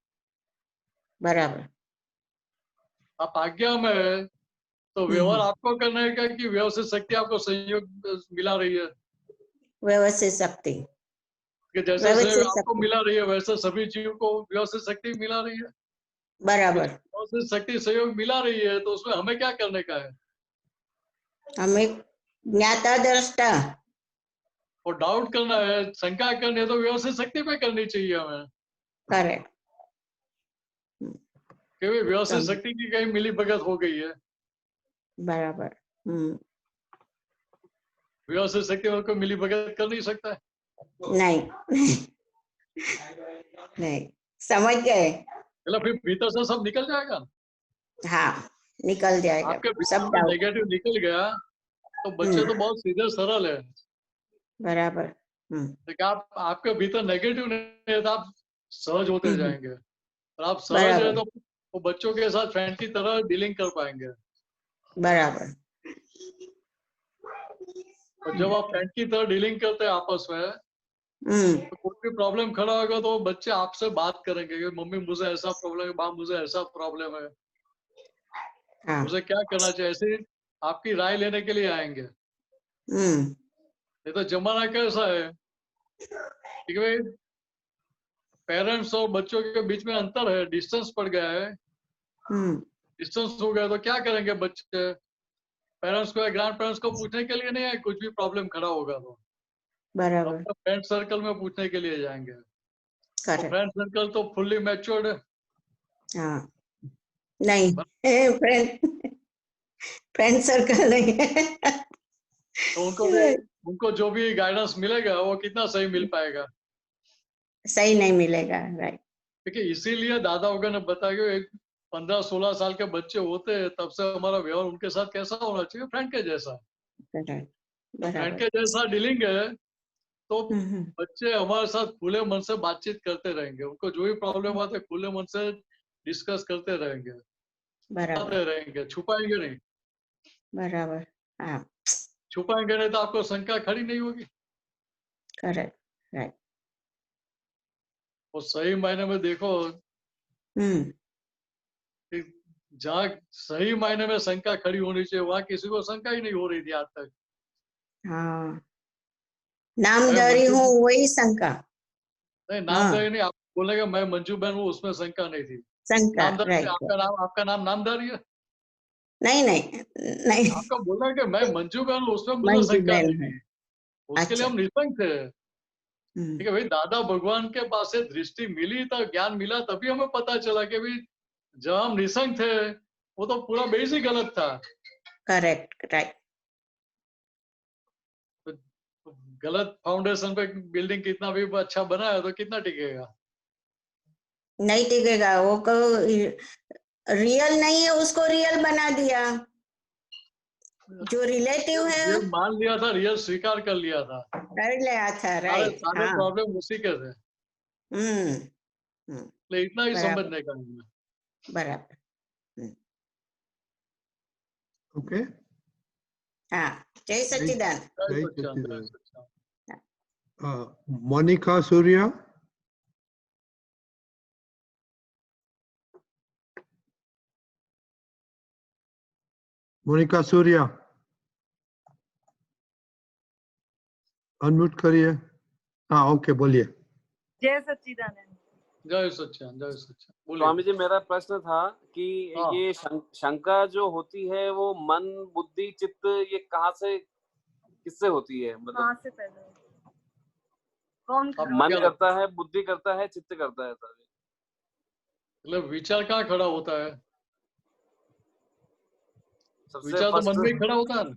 बराबर। आप आज्ञा में है तो व्यवहार आपको करने का कि व्यवस्थित शक्ति आपको संयोग मिला रही है। व्यवस्थित शक्ति, कि जैसे सहयोग आपको मिला रही है वैसे सभी जीव को व्यवस्थित शक्ति मिला रही है। बराबर। व्यवस्थित शक्ति सहयोग मिला रही है तो उसमें हमें क्या करने का है, हमें ज्ञाता दृष्टा और डाउट करना है, शंका करनी है तो व्यवस्थित शक्ति पे करनी चाहिए हमें। करेक्ट। कि व्यवस्थित शक्ति की कहीं मिली भगत हो गई है। बराबर। व्यवस्थित शक्ति में कोई मिली भगत कर नहीं सकता है। नहीं नहीं, समझ गए। मतलब फिर भीतर से सब निकल जाएगा। हाँ, निकल जाएगा आपके सब भीतर नेगेटिव निकल गया तो बच्चे तो बहुत सीधे सरल है। बराबर। लेकिन आप आपके भीतर नेगेटिव नहीं है तो आप सहज होते जाएंगे, और आप सहज है तो वो बच्चों के साथ फ्रेंड की तरह डीलिंग कर पाएंगे। बराबर। और जब आप फ्रेंड की तरह डीलिंग करते हैं आपस में, तो कोई भी प्रॉब्लम खड़ा होगा तो बच्चे आपसे बात करेंगे कि मम्मी मुझे ऐसा प्रॉब्लम है, माँ मुझे ऐसा प्रॉब्लम है, मुझे क्या करना चाहिए, ऐसे आपकी राय लेने के लिए आएंगे। ये तो जमाना कैसा है कि भाई पेरेंट्स और बच्चों के बीच में अंतर है, डिस्टेंस पड़ गया है। डिस्टेंस हो गया तो क्या करेंगे बच्चे, पेरेंट्स को या ग्रैंड पेरेंट्स को पूछने के लिए नहीं है, कुछ भी प्रॉब्लम खड़ा होगा तो बराबर फ्रेंड सर्कल में पूछने के लिए जाएंगे। तो फ्रेंड सर्कल तो फुल्ली मैच्योर्ड है। हाँ, नहीं फ्रेंड सर्कल नहीं है तो उनको जो भी गाइडेंस मिलेगा वो कितना सही मिल पाएगा, सही नहीं मिलेगा। राइट। देखिए इसीलिए दादा वगैरह ने बताया कि एक 15-16 साल के बच्चे होते हैं तब से हमारा व्यवहार उनके साथ कैसा होना चाहिए, फ्रेंड के जैसा। फ्रेंड के जैसा डीलिंग है तो हम्म, बच्चे हमारे साथ खुले मन से बातचीत करते रहेंगे, उनको जो भी प्रॉब्लम आते है खुले मन से डिस्कस करते रहेंगे, बराबर बताते रहेंगे, छुपाएंगे नहीं। बराबर हाँ छुपाएंगे नहीं तो आपको शंका खड़ी नहीं होगी। करेक्ट राइट और सही मायने में देखो हम्म कि जहाँ सही मायने में शंका खड़ी होनी चाहिए वहां किसी को शंका ही नहीं हो रही थी आज तक। हाँ मैं नामधारी मंजू हूँ वही शंका नहीं, हाँ नामधारी नहीं, आप बोलेंगे मैं मंजू बहन हूँ, उसमें शंका नहीं थी। शंका नामधारी राइट आपका नाम नामधारी है। नहीं नहीं नहीं आपका बोलना है कि मैं मंजू बहन हूँ, उसमें मुझे मंजू शंका बहन नहीं है थी। उसके लिए अच्छा हम निसंक थे। हम्म ठीक है भाई, दादा भगवान के पास से दृष्टि मिली तब ज्ञान मिला, तभी हमें पता चला कि भाई जब हम निसंक थे वो तो पूरा बेस ही गलत था। करेक्ट राइट तो गलत फाउंडेशन पे बिल्डिंग कितना भी अच्छा बना है तो कितना टिकेगा। नहीं टिकेगा वो को रियल नहीं है उसको रियल बना दिया जो रिलेटिव है रियल मान लिया था, रियल स्वीकार कर लिया था, कर लिया था सारे राइट सारे हाँ प्रॉब्लम उसी के थे। हम्म हम्म, इसलिए इतना ही बराबर समझने का है। बराबर Okay. हाँ जय सच्चिदानंद जय Jai सच्चिदानंद, जय Satchidanand. Sachchidanand. Monica Surya. Monika Surya unmute करिए। हाँ ओके बोलिए। जय सच्चिदानंद। जय सच्चिदानंद, जय सच्चिदानंद, बोलिए। स्वामी जी मेरा प्रश्न था कि हाँ। ये शंका जो होती है वो मन बुद्धि चित्त ये कहाँ से किससे होती है? मतलब कहाँ से पैदा हुआ? कौन आपको मन क्या करता है, बुद्धि करता है, चित्त करता है सर? मतलब विचार कहाँ खड़ा होता है? सबसे विचार तो मन में ही फर्स्ट खड़ा होता है ना।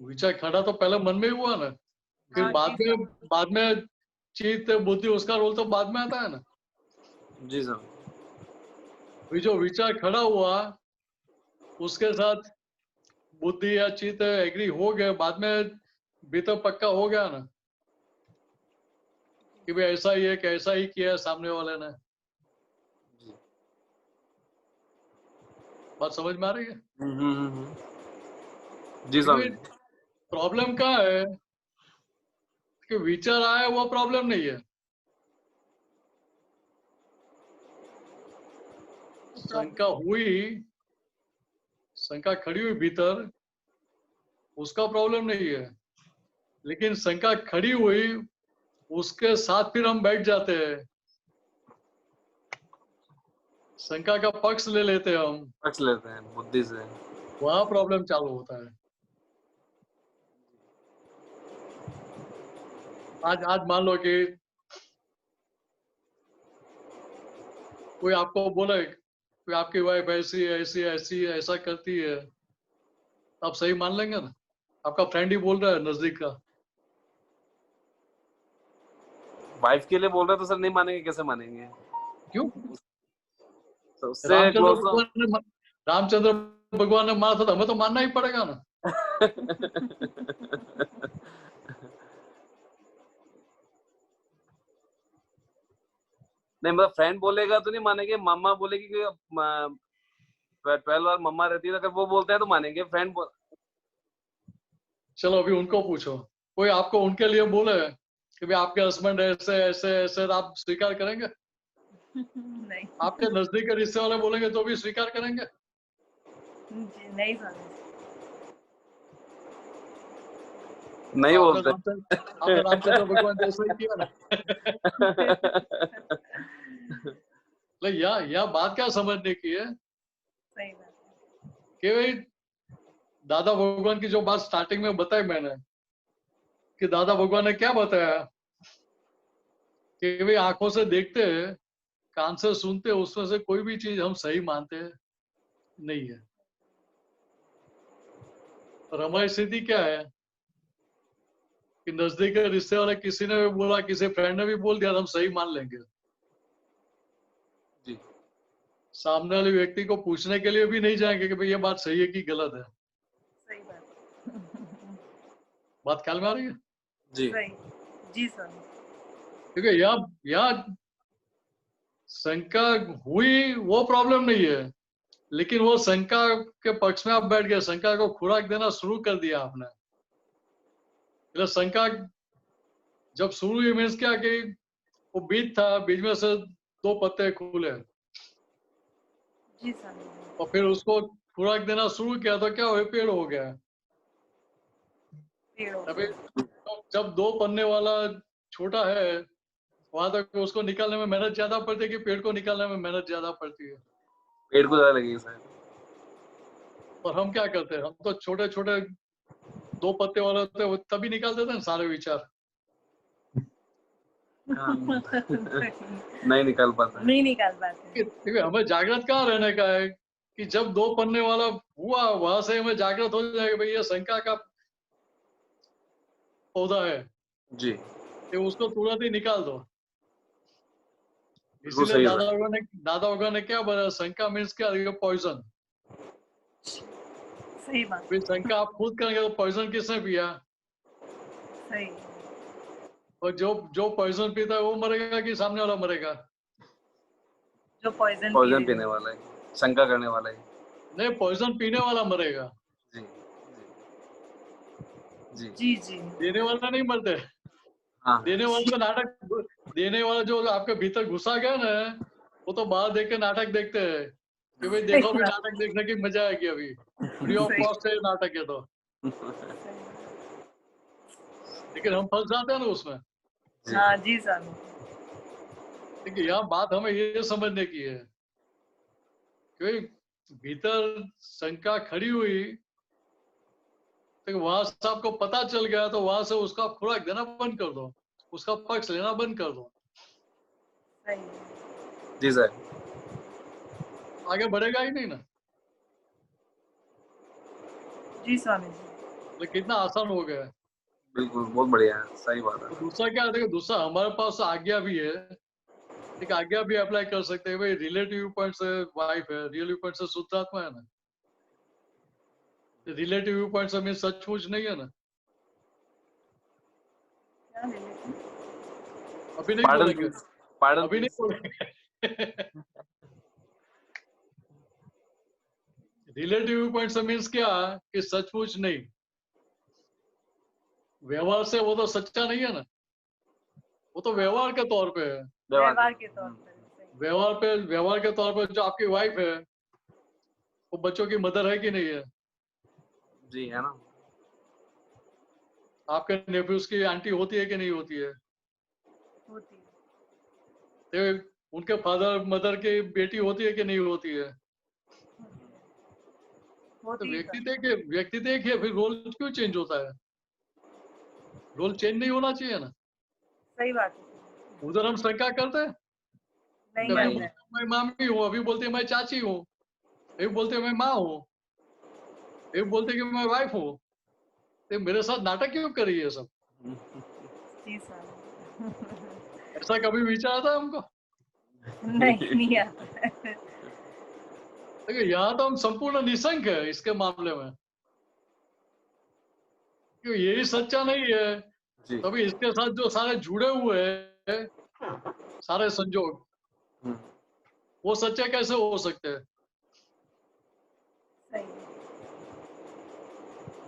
विचार खड़ा तो पहले मन में ही हुआ ना, फिर हाँ, बाद जी में बाद में चित्त बुद्धि उसका रोल तो बाद में आता है ना। जी सर। भी जो विचार खड़ा हुआ उसके साथ बुद्धि या चित्त एग्री हो गए, बाद में भी तो पक्का हो गया ना कि भाई ऐसा ही है कि ऐसा ही किया है सामने वाले ने। जी बात समझ में आ रही है? जी स्वामी जी। प्रॉब्लम क्या है कि विचार आया वो प्रॉब्लम नहीं है, शंका हुई, शंका खड़ी हुई भीतर, उसका प्रॉब्लम नहीं है। लेकिन शंका खड़ी हुई उसके साथ फिर हम बैठ जाते हैं, शंका का पक्ष ले लेते हैं हम, पक्ष लेते हैं बुद्धि से। वहां प्रॉब्लम चालू होता है। आज मान लो कि कोई आपको बोले कि आपकी वाइफ ऐसी ऐसी ऐसी ऐसा करती है, आप सही मान लेंगे ना? आपका फ्रेंड ही बोल रहा है नजदीक का। वाइफ के लिए बोल रहे तो सर नहीं मानेंगे, कैसे मानेंगे? क्यों? तो उससे क्लोज तो रामचंद्र भगवान ने माना था तो हमें तो मानना ही पड़ेगा ना। नहीं मतलब फ्रेंड बोलेगा तो नहीं मानेंगे, मामा बोलेगी कि 12 बार मम्मा रहती है, अगर वो बोलते हैं तो मानेंगे। फ्रेंड चलो अभी उनको पूछो, कोई आपको उनके लिए बोले कि भाई आपके हस्बैंड ऐसे ऐसे ऐसे, तो आप स्वीकार करेंगे? नहीं आपके नजदीक के रिश्ते वाले बोलेंगे तो भी स्वीकार करेंगे? जी, नहीं स्वामी नहीं बोलते। आपने रामचंद्र भगवान जैसा ही किया ना। यह बात क्या समझने की है सही बात कि भाई दादा भगवान की जो बात स्टार्टिंग में बताई मैंने कि दादा भगवान ने क्या बताया कि भाई आंखों से देखते हैं, कान से सुनते हैं, उसमें से कोई भी चीज हम सही मानते हैं नहीं है। और हमारी स्थिति क्या है कि नजदीक के रिश्ते वाले किसी ने भी बोला, किसी फ्रेंड ने भी बोल दिया तो हम सही मान लेंगे। जी सामने वाले व्यक्ति को पूछने के लिए भी नहीं जाएंगे कि भाई ये बात सही है कि गलत है। सही बात बात ख्याल में आ रही है? जी सही जी स्वामी क्योंकि यहाँ शंका हुई वो प्रॉब्लम नहीं है, लेकिन वो शंका के पक्ष में आप बैठ गए, शंका को खुराक देना शुरू कर दिया आपने। मतलब शंका जब शुरू हुई मीन्स क्या कि वो बीज था, बीज में से 2 पत्ते खुले जी स्वामी और फिर उसको खुराक देना शुरू किया तो क्या हुआ, पेड़ हो गया। पेड़ हो अभी गया। जब 2 पन्ने वाला छोटा है वहां तक उसको निकालने में मेहनत ज्यादा पड़ती है कि पेड़ को निकालने में मेहनत ज्यादा पड़ती है? पेड़ को ज्यादा लगेगी शायद। और हम क्या करते हैं, हम तो छोटे छोटे 2 पत्ते वाले होते हैं, वो तभी निकाल देते हैं सारे विचार। हाँ, नहीं निकाल पाता। नहीं निकाल पाते। क्योंकि हमें जागृत कहाँ रहने का है कि जब 2 पन्ने वाला हुआ वहां से हमें जागृत हो जाएगा, भाई ये शंका का पौधा है, जी कि उसको तुरंत ही निकाल दो। बिल्कुल इसीलिए सही है। दादा होगा ने क्या बोला, शंका मीन्स क्या, पॉइजन। सही बात फिर शंका आप खुद करेंगे तो पॉइजन किसने पिया? सही और जो पॉइजन पीता है वो मरेगा कि सामने वाला मरेगा? जो पॉइजन पॉइजन पीने वाला है, शंका करने वाला है। नहीं, पॉइजन पीने वाला मरेगा, जी जी जी जी देने वाला नहीं मरते। हाँ देने वाला तो नाटक, देने वाला जो आपके भीतर घुसा गया ना, वो तो बाहर देख के नाटक देखते हैं कि भाई देखो भी नाटक देखने की मजा आएगी, अभी फ्री ऑफ सही। कॉस्ट है नाटक है तो। लेकिन हम फंस जाते हैं ना उसमें। जी हाँ जी स्वामी देखिए यहाँ बात हमें ये समझने की है कि भीतर शंका खड़ी हुई तो वहां से आपको पता चल गया तो वहां से उसका खुराक देना बंद कर दो, उसका पक्ष लेना बंद कर दो, सही जी सर। आगे बढ़ेगा ही नहीं ना। जी स्वामी जी लेकिन कितना आसान हो गया है। बिल्कुल बहुत बढ़िया है, सही बात तो है। दूसरा क्या है, देखो दूसरा हमारे पास आज्ञा भी है, एक आज्ञा भी अप्लाई कर सकते हैं। भाई रिलेटिव पॉइंट से वाइफ है, रियल पॉइंट से शुद्धात्मा है ना, रिलेटिव पॉइंट से मीन सचमुच नहीं है ना। क्या ले लेते हैं? अभी नहीं पार्डन बोलेंगे, प्लीज, पार्डन अभी नहीं प्लीज। बोलेंगे। रिलेटिव पॉइंट से मीन्स क्या कि सचमुच नहीं, व्यवहार से वो तो सच्चा नहीं है ना, वो तो व्यवहार के तौर पे है। व्यवहार के तौर पर सही। व्यवहार के तौर पर जो आपकी वाइफ है वो बच्चों की मदर है कि नहीं है? जी है ना। आपके नेफ्यूज की आंटी होती है कि नहीं होती है? होती है तो उनके फादर मदर की बेटी होती है कि नहीं होती है? तो होती है व्यक्ति तो एक है, फिर रोल क्यों चेंज होता है? रोल चेंज नहीं होना चाहिए ना। सही बात है उधर हम शंका करते हैं, नहीं कभी नहीं। करते हैं। मैं मामी हूँ, अभी बोलते हैं मैं चाची हूँ, अभी बोलते हैं मैं माँ हूँ, अभी बोलते हैं कि मैं वाइफ हूँ। तो मेरे साथ नाटक क्यों कर रही है सब? जी स्वामी ऐसा कभी विचार आता है हमको? नहीं आता है। देखिए यहाँ तो हम संपूर्ण निशंक है इसके मामले में, क्योंकि यही सच्चा नहीं है जी तभी इसके साथ जो सारे जुड़े हुए हैं सारे संजोग, हम्म, वो सच्चे कैसे हो सकते हैं? सही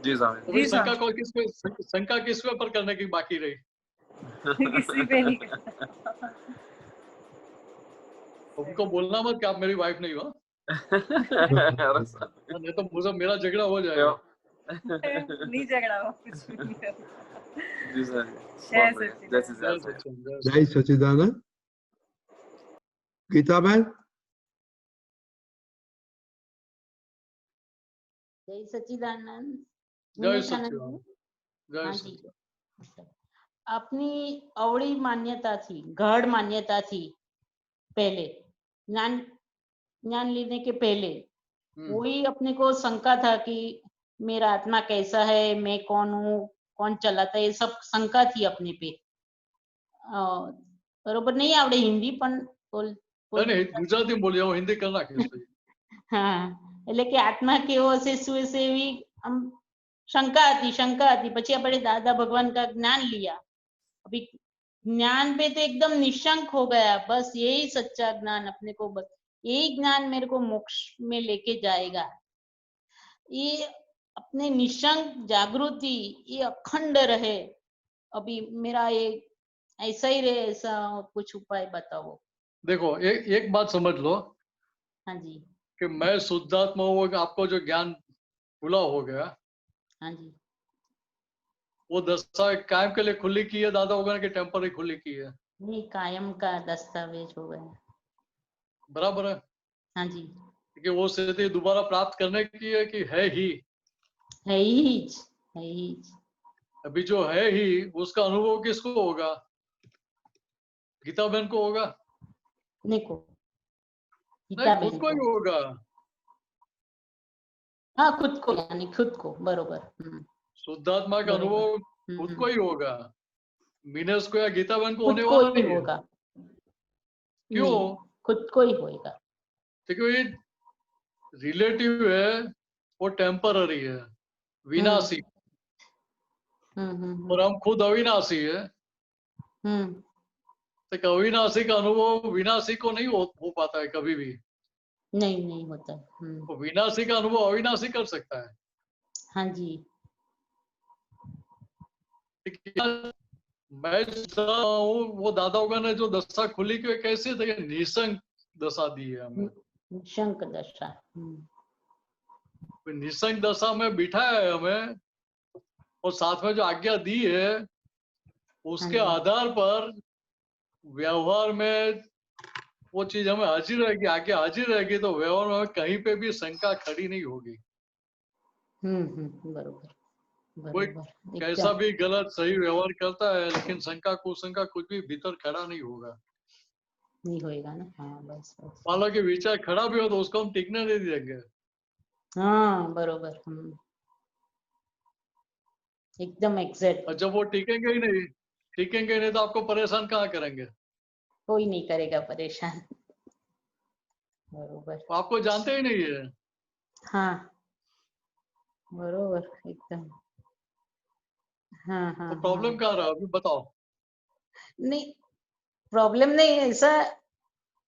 जी स्वामी। तो भी जी शंका स्वामी को शंका किस पर करने की बाकी रही? किसी पे नहीं करता। उनको बोलना मत कि आप मेरी वाइफ नहीं हो, अरे सर, नहीं तो मुझे मेरा झगड़ा हो जाएगा। नहीं झगड़ा हो कुछ भी नहीं होता। जी सर जय बहुत बढ़िया। सच्चिदानंद। जैसे जय जैसे सच्चिदानंद, जय जय सच्चिदानंद। गीता बहन, जय सच्चिदानंद। जय निमित आनंद सच्चिदानंद, जी। जय हाँ जी सच्चिदानंद। अपनी अवળી मान्यता थी, गढ़ मान्यता थी पहले, ज्ञान ज्ञान लेने के पहले वही अपने को शंका था कि मेरा आत्मा कैसा है, मैं कौन हूँ, कौन चलाता है, ये सब शंका थी अपने पे। बरोबर नहीं आवड़े हिंदी पण नहीं गुजराती में बोलिए, वो हिंदी करना किस पे? હા એટલે કે આત્મા કેવો હશે શું હશે એવી આમ शंका आती પછી આપણે दादा भगवान का ज्ञान लिया, अभी ज्ञान पे तो एकदम निशंक हो गया, बस यही सच्चा ज्ञान अपने को, बस यही ज्ञान मेरे को मोक्ष में लेके जाएगा। ये अपने निशंक जागृति ये अखंड रहे। अभी मेरा ये ऐसा ही रहे, ऐसा कुछ उपाय बताओ। देखो एक बात समझ लो हाँ जी। कि मैं शुद्धात्मा हूँ, आपको जो ज्ञान खुला हो गया, हाँ जी। वो दशा कायम के लिए खुली की है दादा वगैरह की टेम्पररी खुली की है? नहीं, कायम का दस्तावेज हो गया। बराबर है। हाँ जी। कि वो स्थिति दोबारा प्राप्त करने की है कि है ही? है ही। अभी जो है ही उसका अनुभव किसको होगा? गीता बहन को होगा? नहीं, खुद को ही होगा। हाँ, खुद को, यानी खुद को, बरोबर। शुद्धात्मा का अनुभव खुद को ही होगा, मीनस को या गीता बहन को होने खुद को वाला ही नहीं है। होगा। क्यों? खुद को ही होगा। क्योंकि रिलेटिव है, वो टेम्पररी है, विनाशी, और हम खुद अविनाशी है। तो अविनाशी का अनुभव विनाशी को नहीं हो पाता है कभी भी। नहीं होता। तो विनाशी का अनुभव अविनाशी कर सकता है। हाँ जी। मैं हूँ, वो दादाओं ने जो दशा खुली की कैसे थे, निशंक दशा दी है हमें। निशंक दशा। निशंक दशा में बिठाया है हमें, और साथ में जो आज्ञा दी है उसके आधार पर व्यवहार में वो चीज हमें हाजिर रहेगी, आगे हाजिर रहेगी, तो व्यवहार में कहीं पे भी शंका खड़ी नहीं होगी। बरोबर। कोई कैसा भी गलत सही व्यवहार करता है, लेकिन शंका कुशंका कुछ भी भीतर खड़ा नहीं होगा। नहीं होएगा ना। हाँ, बस। हालांकि विचार खड़ा भी हो तो उसको हम टिकने नहीं देंगे। हाँ, बरोबर। एकदम एग्जैक्ट। और जब वो टिकेंगे ही नहीं तो आपको परेशान कहाँ करेंगे? कोई नहीं करेगा परेशान। बरोबर। तो आपको जानते ही नहीं है। हाँ, बरोबर, एकदम। हाँ। तो प्रॉब्लम कहाँ रहा अभी बताओ? नहीं, प्रॉब्लम नहीं, ऐसा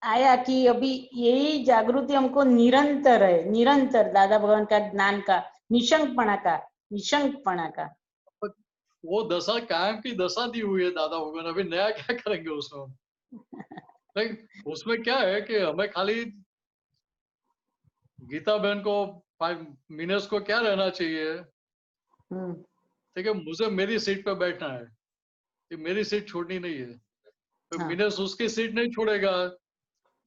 आया कि अभी यही जागृति हमको निरंतर है, निरंतर दादा भगवान का ज्ञान का, निशंकपणा का। वो दशा कायम की दशा दी हुई है दादा भगवान, अभी नया क्या करेंगे उसमें? नहीं, उसमें क्या है कि हमें खाली गीता बहन को 5 मिनट्स को क्या रहना चाहिए, ठीक है, मुझे मेरी सीट पे बैठना है, कि मेरी सीट छोड़नी नहीं है। तो मिनस उसकी सीट नहीं छोड़ेगा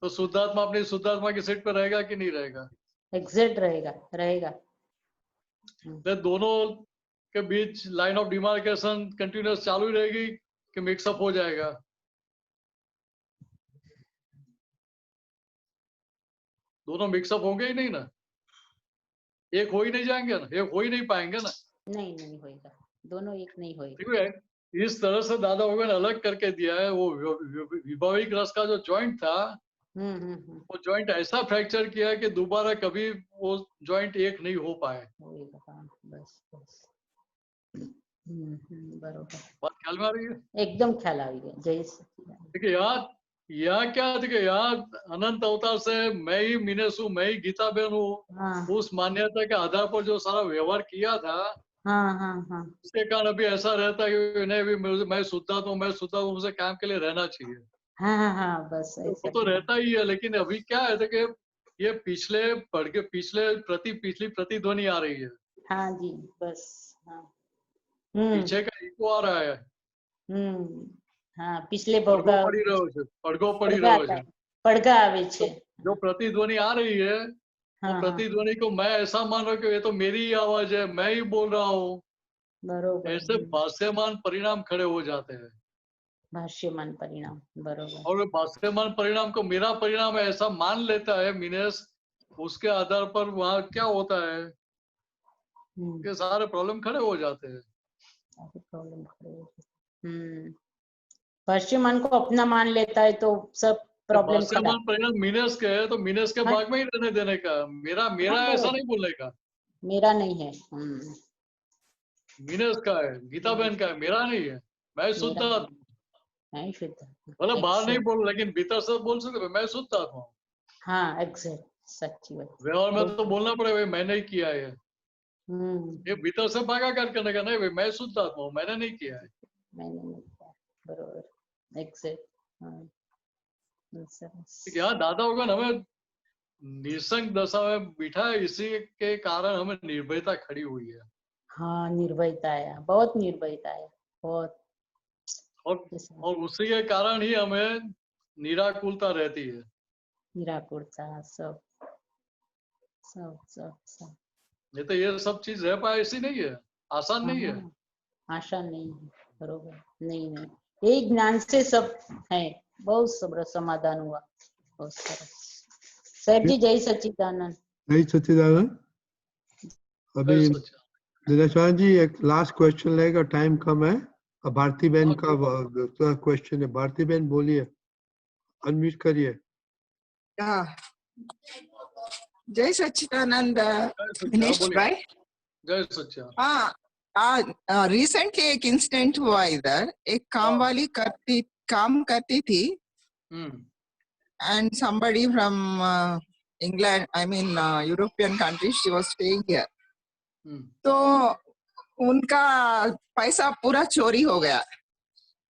तो शुद्धात्मा अपनी शुद्धात्मा की सीट पे रहेगा कि नहीं रहेगा? एग्जैक्ट रहेगा। तो दोनों के बीच लाइन ऑफ डिमार्केशन कंटिन्यूस चालू ही रहेगी कि मिक्सअप हो जाएगा? दोनों मिक्सअप होंगे ही नहीं ना, एक हो ही नहीं जाएंगे ना, एक हो ही नहीं पाएंगे ना। नहीं होएगा, दोनों एक नहीं होएगा। ठीक है, इस तरह से दादा भगवान अलग करके दिया है। वो विभाविक रस का जो जॉइंट था, वो जॉइंट ऐसा फ्रैक्चर किया है कि दोबारा कभी वो जॉइंट एक नहीं हो पाए। बस। बरोबर। बात ख्याल में आ रही है? एकदम ख्याल आ गया। जय सच्चिदानंद। देखिए यहाँ क्या है, देखिए यहाँ अनंत अवतार से मैं ही मीनस हूँ, मैं ही गीता बहन हूँ, उस मान्यता के आधार पर जो सारा व्यवहार किया था, हाँ। उसके कारण अभी ऐसा रहता है कि नहीं भी मैं शुद्धात्मा हूँ, मैं शुद्धात्मा हूँ, मुझे काम के लिए रहना चाहिए। हाँ, बस वो तो रहता ही है, लेकिन अभी क्या है कि ये पिछली प्रतिध्वनि आ रही है। हाँ जी, बस। हाँ। पीछे का इको आ रहा है। हाँ, पिछले પડઘો પડી રહ્યો છે। પડઘા આવે છે। जो प्रतिध्वनि आ रही है, वो प्रतिध्वनि को मैं ऐसा मान रहा हूँ कि ये तो मेरी ही आवाज है, मैं ही बोल रहा हूँ। बरोबर। ऐसे भाष्यमान परिणाम खड़े हो जाते हैं। भाष्यमान परिणाम, बरोबर। और भाष्यमान परिणाम को मेरा परिणाम ऐसा मान लेता है मीनस, उसके आधार पर वहाँ क्या होता है कि सारे प्रॉब्लम खड़े हो जाते हैं। भाष्यमान को अपना मान लेता है तो सब प्रॉब्लम भाष्यमान परिणाम मीनस के है तो मीनस के भाग में ही रहने देने का, मेरा ऐसा नहीं बोलने का। मेरा नहीं है। मीनेश का है, गीता बहन का है, मेरा नहीं है। मैं शुद्ध मेरा आत्मा, नहीं शुद्ध मतलब बाहर नहीं Exact. बोल, लेकिन भीतर से बोल सकते मैं शुद्ध आत्मा हूँ। हाँ एग्जैक्ट, सच्ची बात। व्यवहार में तो बोलना पड़ेगा भाई मैंने ही किया है, ये भीतर से भागा कर करने का नहीं भाई मैं शुद्ध आत्मा हूँ, मैंने नहीं किया है। मैंने नहीं किया, बरोबर, एग्जैक्ट। हाँ यहाँ दादा भगवान हमें निसंग दशा में बिठा है, इसी के कारण हमें निर्भयता खड़ी हुई है। हाँ निर्भयता आया, बहुत निर्भयता आया, बहुत। और उसी के कारण ही हमें निराकुलता रहती है। निराकुरता, सब सब सब सब। नहीं तो ये सब चीज रह पाए ऐसी नहीं है, आसान नहीं है। हाँ, आसान नहीं है, बरोबर, नहीं नहीं, एक ज्ञान से सब है, बहुत सब समाधान हुआ, बहुत सरस। सर जी जय सच्चिदानंद। जय सच्चिदानंद। अभी दिनेश्वर जी एक लास्ट क्वेश्चन लेगा, टाइम कम है। अब भारती बहन का क्वेश्चन है, भारती बहन बोलिए, अनम्यूट करिए। जय सच्चिदानंद दिनेश भाई। जय सच्चा। हाँ, रिसेंटली एक इंसिडेंट हुआ इधर, एक काम वाली काम करती थी, and somebody from England, I mean European countries, she was staying here. तो उनका पैसा पूरा चोरी हो गया।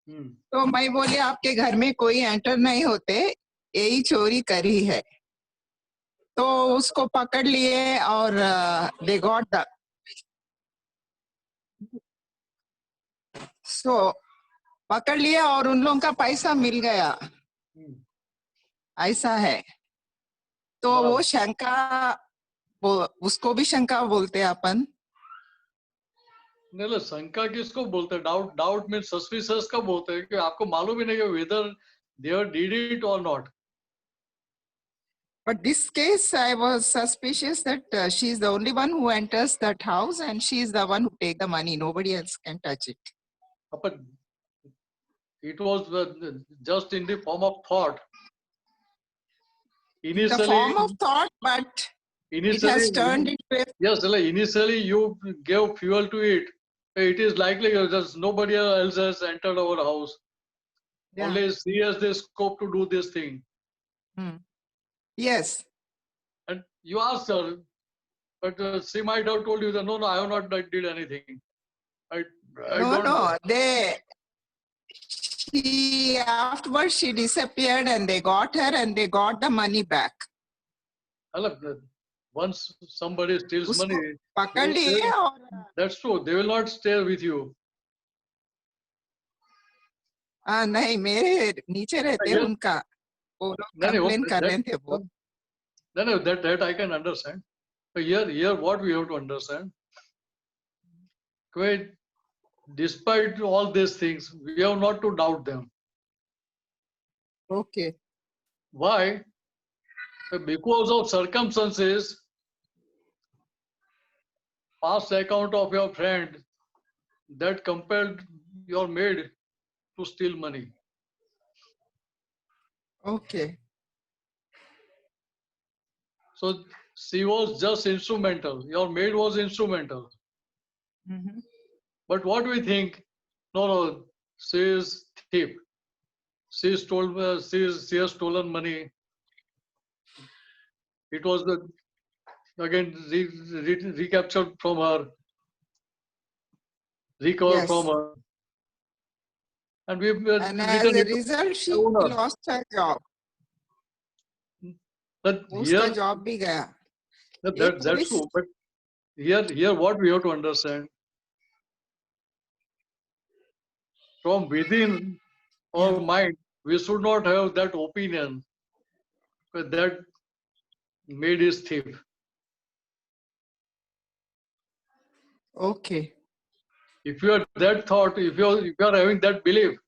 तो मैं बोली आपके घर में कोई एंटर नहीं होते, यही चोरी करी है। तो उसको पकड़ लिए और they got the पकड़ लिए और उन लोगों का पैसा मिल गया, ऐसा है। तो वो शंका, उसको भी शंका बोलते हैं अपन। नहीं, शंका किसको बोलते हैं? डाउट, डाउट मीन सस्पिशियस कब बोलते हैं कि आपको मालूम ही नहीं है whether they did it or not. But this case, I was suspicious that she is the only one who enters that house and she is the one who take the money. Nobody else can touch it. But it was just in the form of thought. Initially, the form of thought, but it has turned into a... Yes, initially you gave fuel to it. It is likely that nobody else has entered our house. Yeah. Only she has the scope to do this thing. Yes. And you asked her, but she might have told you that no, I have not did anything. I don't know. Afterwards she disappeared and they got her and they got the money back. Once somebody steals money, पकड़ लिए और that's true. They will not stay with you. नहीं, मेरे नीचे रहते हैं उनका, वो लोग कंप्लेन कर रहे थे वो। No, that I can understand. But here what we have to understand, despite all these things, we have not to doubt them. Okay. Why? Because of circumstances, past account of your friend that compelled your maid to steal money. Okay. So she was just instrumental. Your maid was instrumental. But what we think? No, she is thief. She has stolen money. It was again recaptured from her, recovered from her, and and as a result she lost her job. उसका job भी गया. That's true. But here what we have to understand, from within our mind, we should not have that opinion that maid is thief. Okay. If you are that thought, if you are having that belief,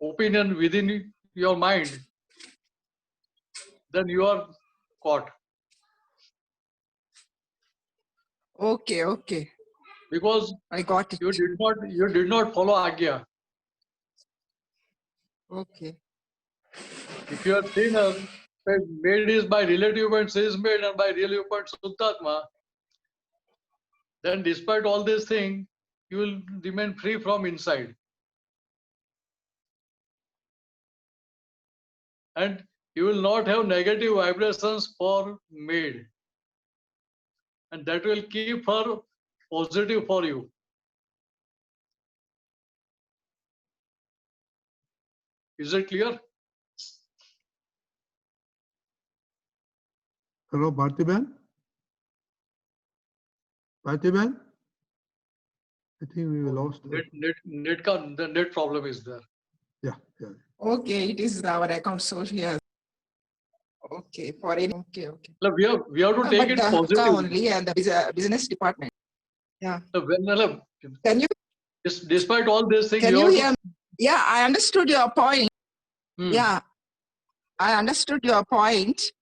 opinion within your mind, then you are caught. Okay. Because I got it. You did not follow Agya. Okay. If you are saying maid is by relative point, she is maid, and by real point Suddhatma, then despite all these things, you will remain free from inside. And you will not have negative vibrations for maid. And that will keep her positive for you. Is it clear? Hello, Bhartiben? Bhartiben? I think we lost her. The net problem is there. Yeah. Okay, it is our account, so here. Okay, for any. Okay. Look, we have to take it But the positive. only and the business department. Yeah. Can you? Despite all these things, Can you you have hear me? Yeah, I understood your point. Yeah, I understood your point.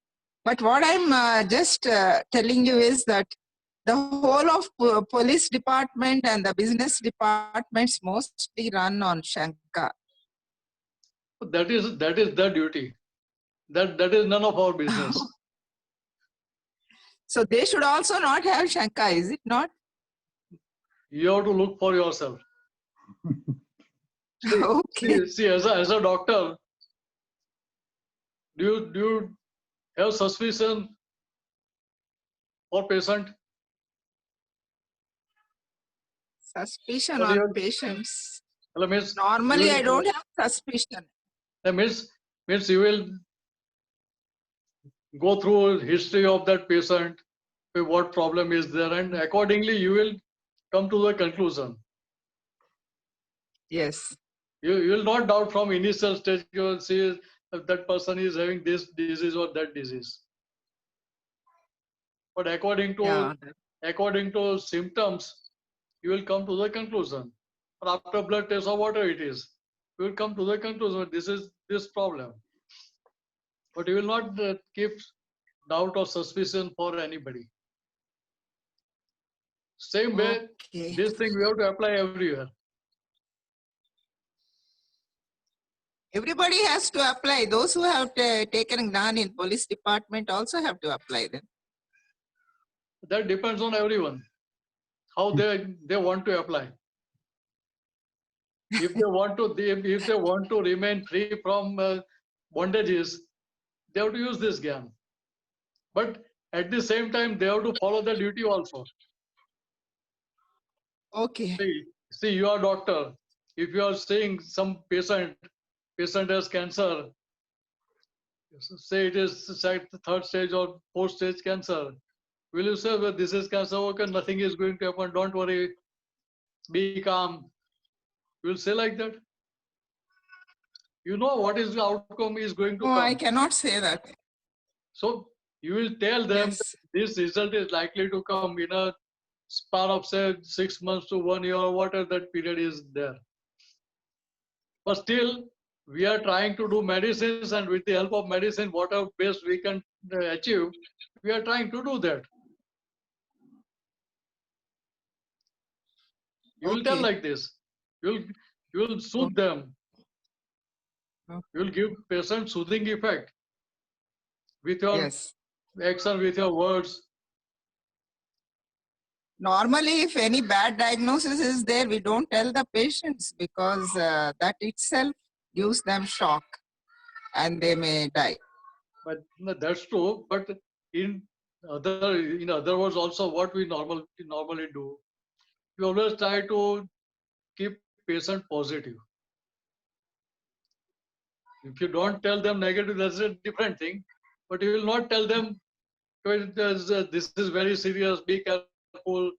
But what I'm just telling you is that the whole of police department and the business departments mostly run on Shankar. That is their duty. That is none of our business. So they should also not have Shankar, is it not? You have to look for yourself. See, as a doctor, do you have suspicion for patient? Suspicion on patients. Means normally, I don't have suspicion. That means you will go through history of that patient, what problem is there, and accordingly you will come to the conclusion. Yes. You will not doubt from initial stage. You will see if that person is having this disease or that disease. But according to symptoms, you will come to the conclusion. Or after blood test or whatever it is, you will come to the conclusion. This is this problem. But you will not keep doubt or suspicion for anybody. Same way, this thing we have to apply everywhere. Everybody has to apply. Those who have taken Gnan in police department also have to apply them. That depends on everyone, how they want to apply. If they want to remain free from bondages, they have to use this Gyan. But at the same time, they have to follow the duty also. Okay. See, you are a doctor. If you are seeing some patient has cancer, say it is third stage or fourth stage cancer, will you say, well, this is cancer, okay, nothing is going to happen, don't worry, be calm? You will say like that? You know what is the outcome is going to come. I cannot say that. So you will tell them that this result is likely to come in a span of say 6 months to 1 year or whatever that period is there. But still, we are trying to do medicines, and with the help of medicine, whatever best we can achieve, we are trying to do that. You will tell like this. You will soothe them. You will give patient soothing effect with your action, with your words. Normally, if any bad diagnosis is there, we don't tell the patients because that itself gives them shock and they may die. But no, that's true. But in other words, also what we normally do, we always try to keep patient positive. If you don't tell them negative, that's a different thing. But you will not tell them, this is very serious, be careful,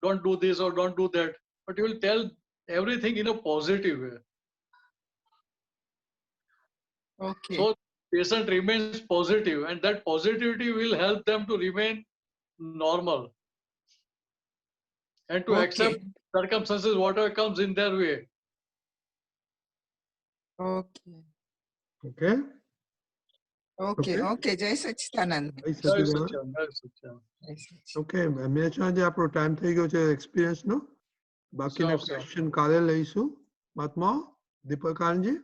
don't do this or don't do that. But you will tell everything in a positive way. Okay. So patient remains positive, and that positivity will help them to remain normal and to accept circumstances, whatever comes in their way. Okay. Okay. Jai Sachidanand. Okay, મેચવાજી આપણો time થઈ ગયો છે experience નો. બાકીના question કાલે લઈશું. મહાત્મા દીપકાનજી.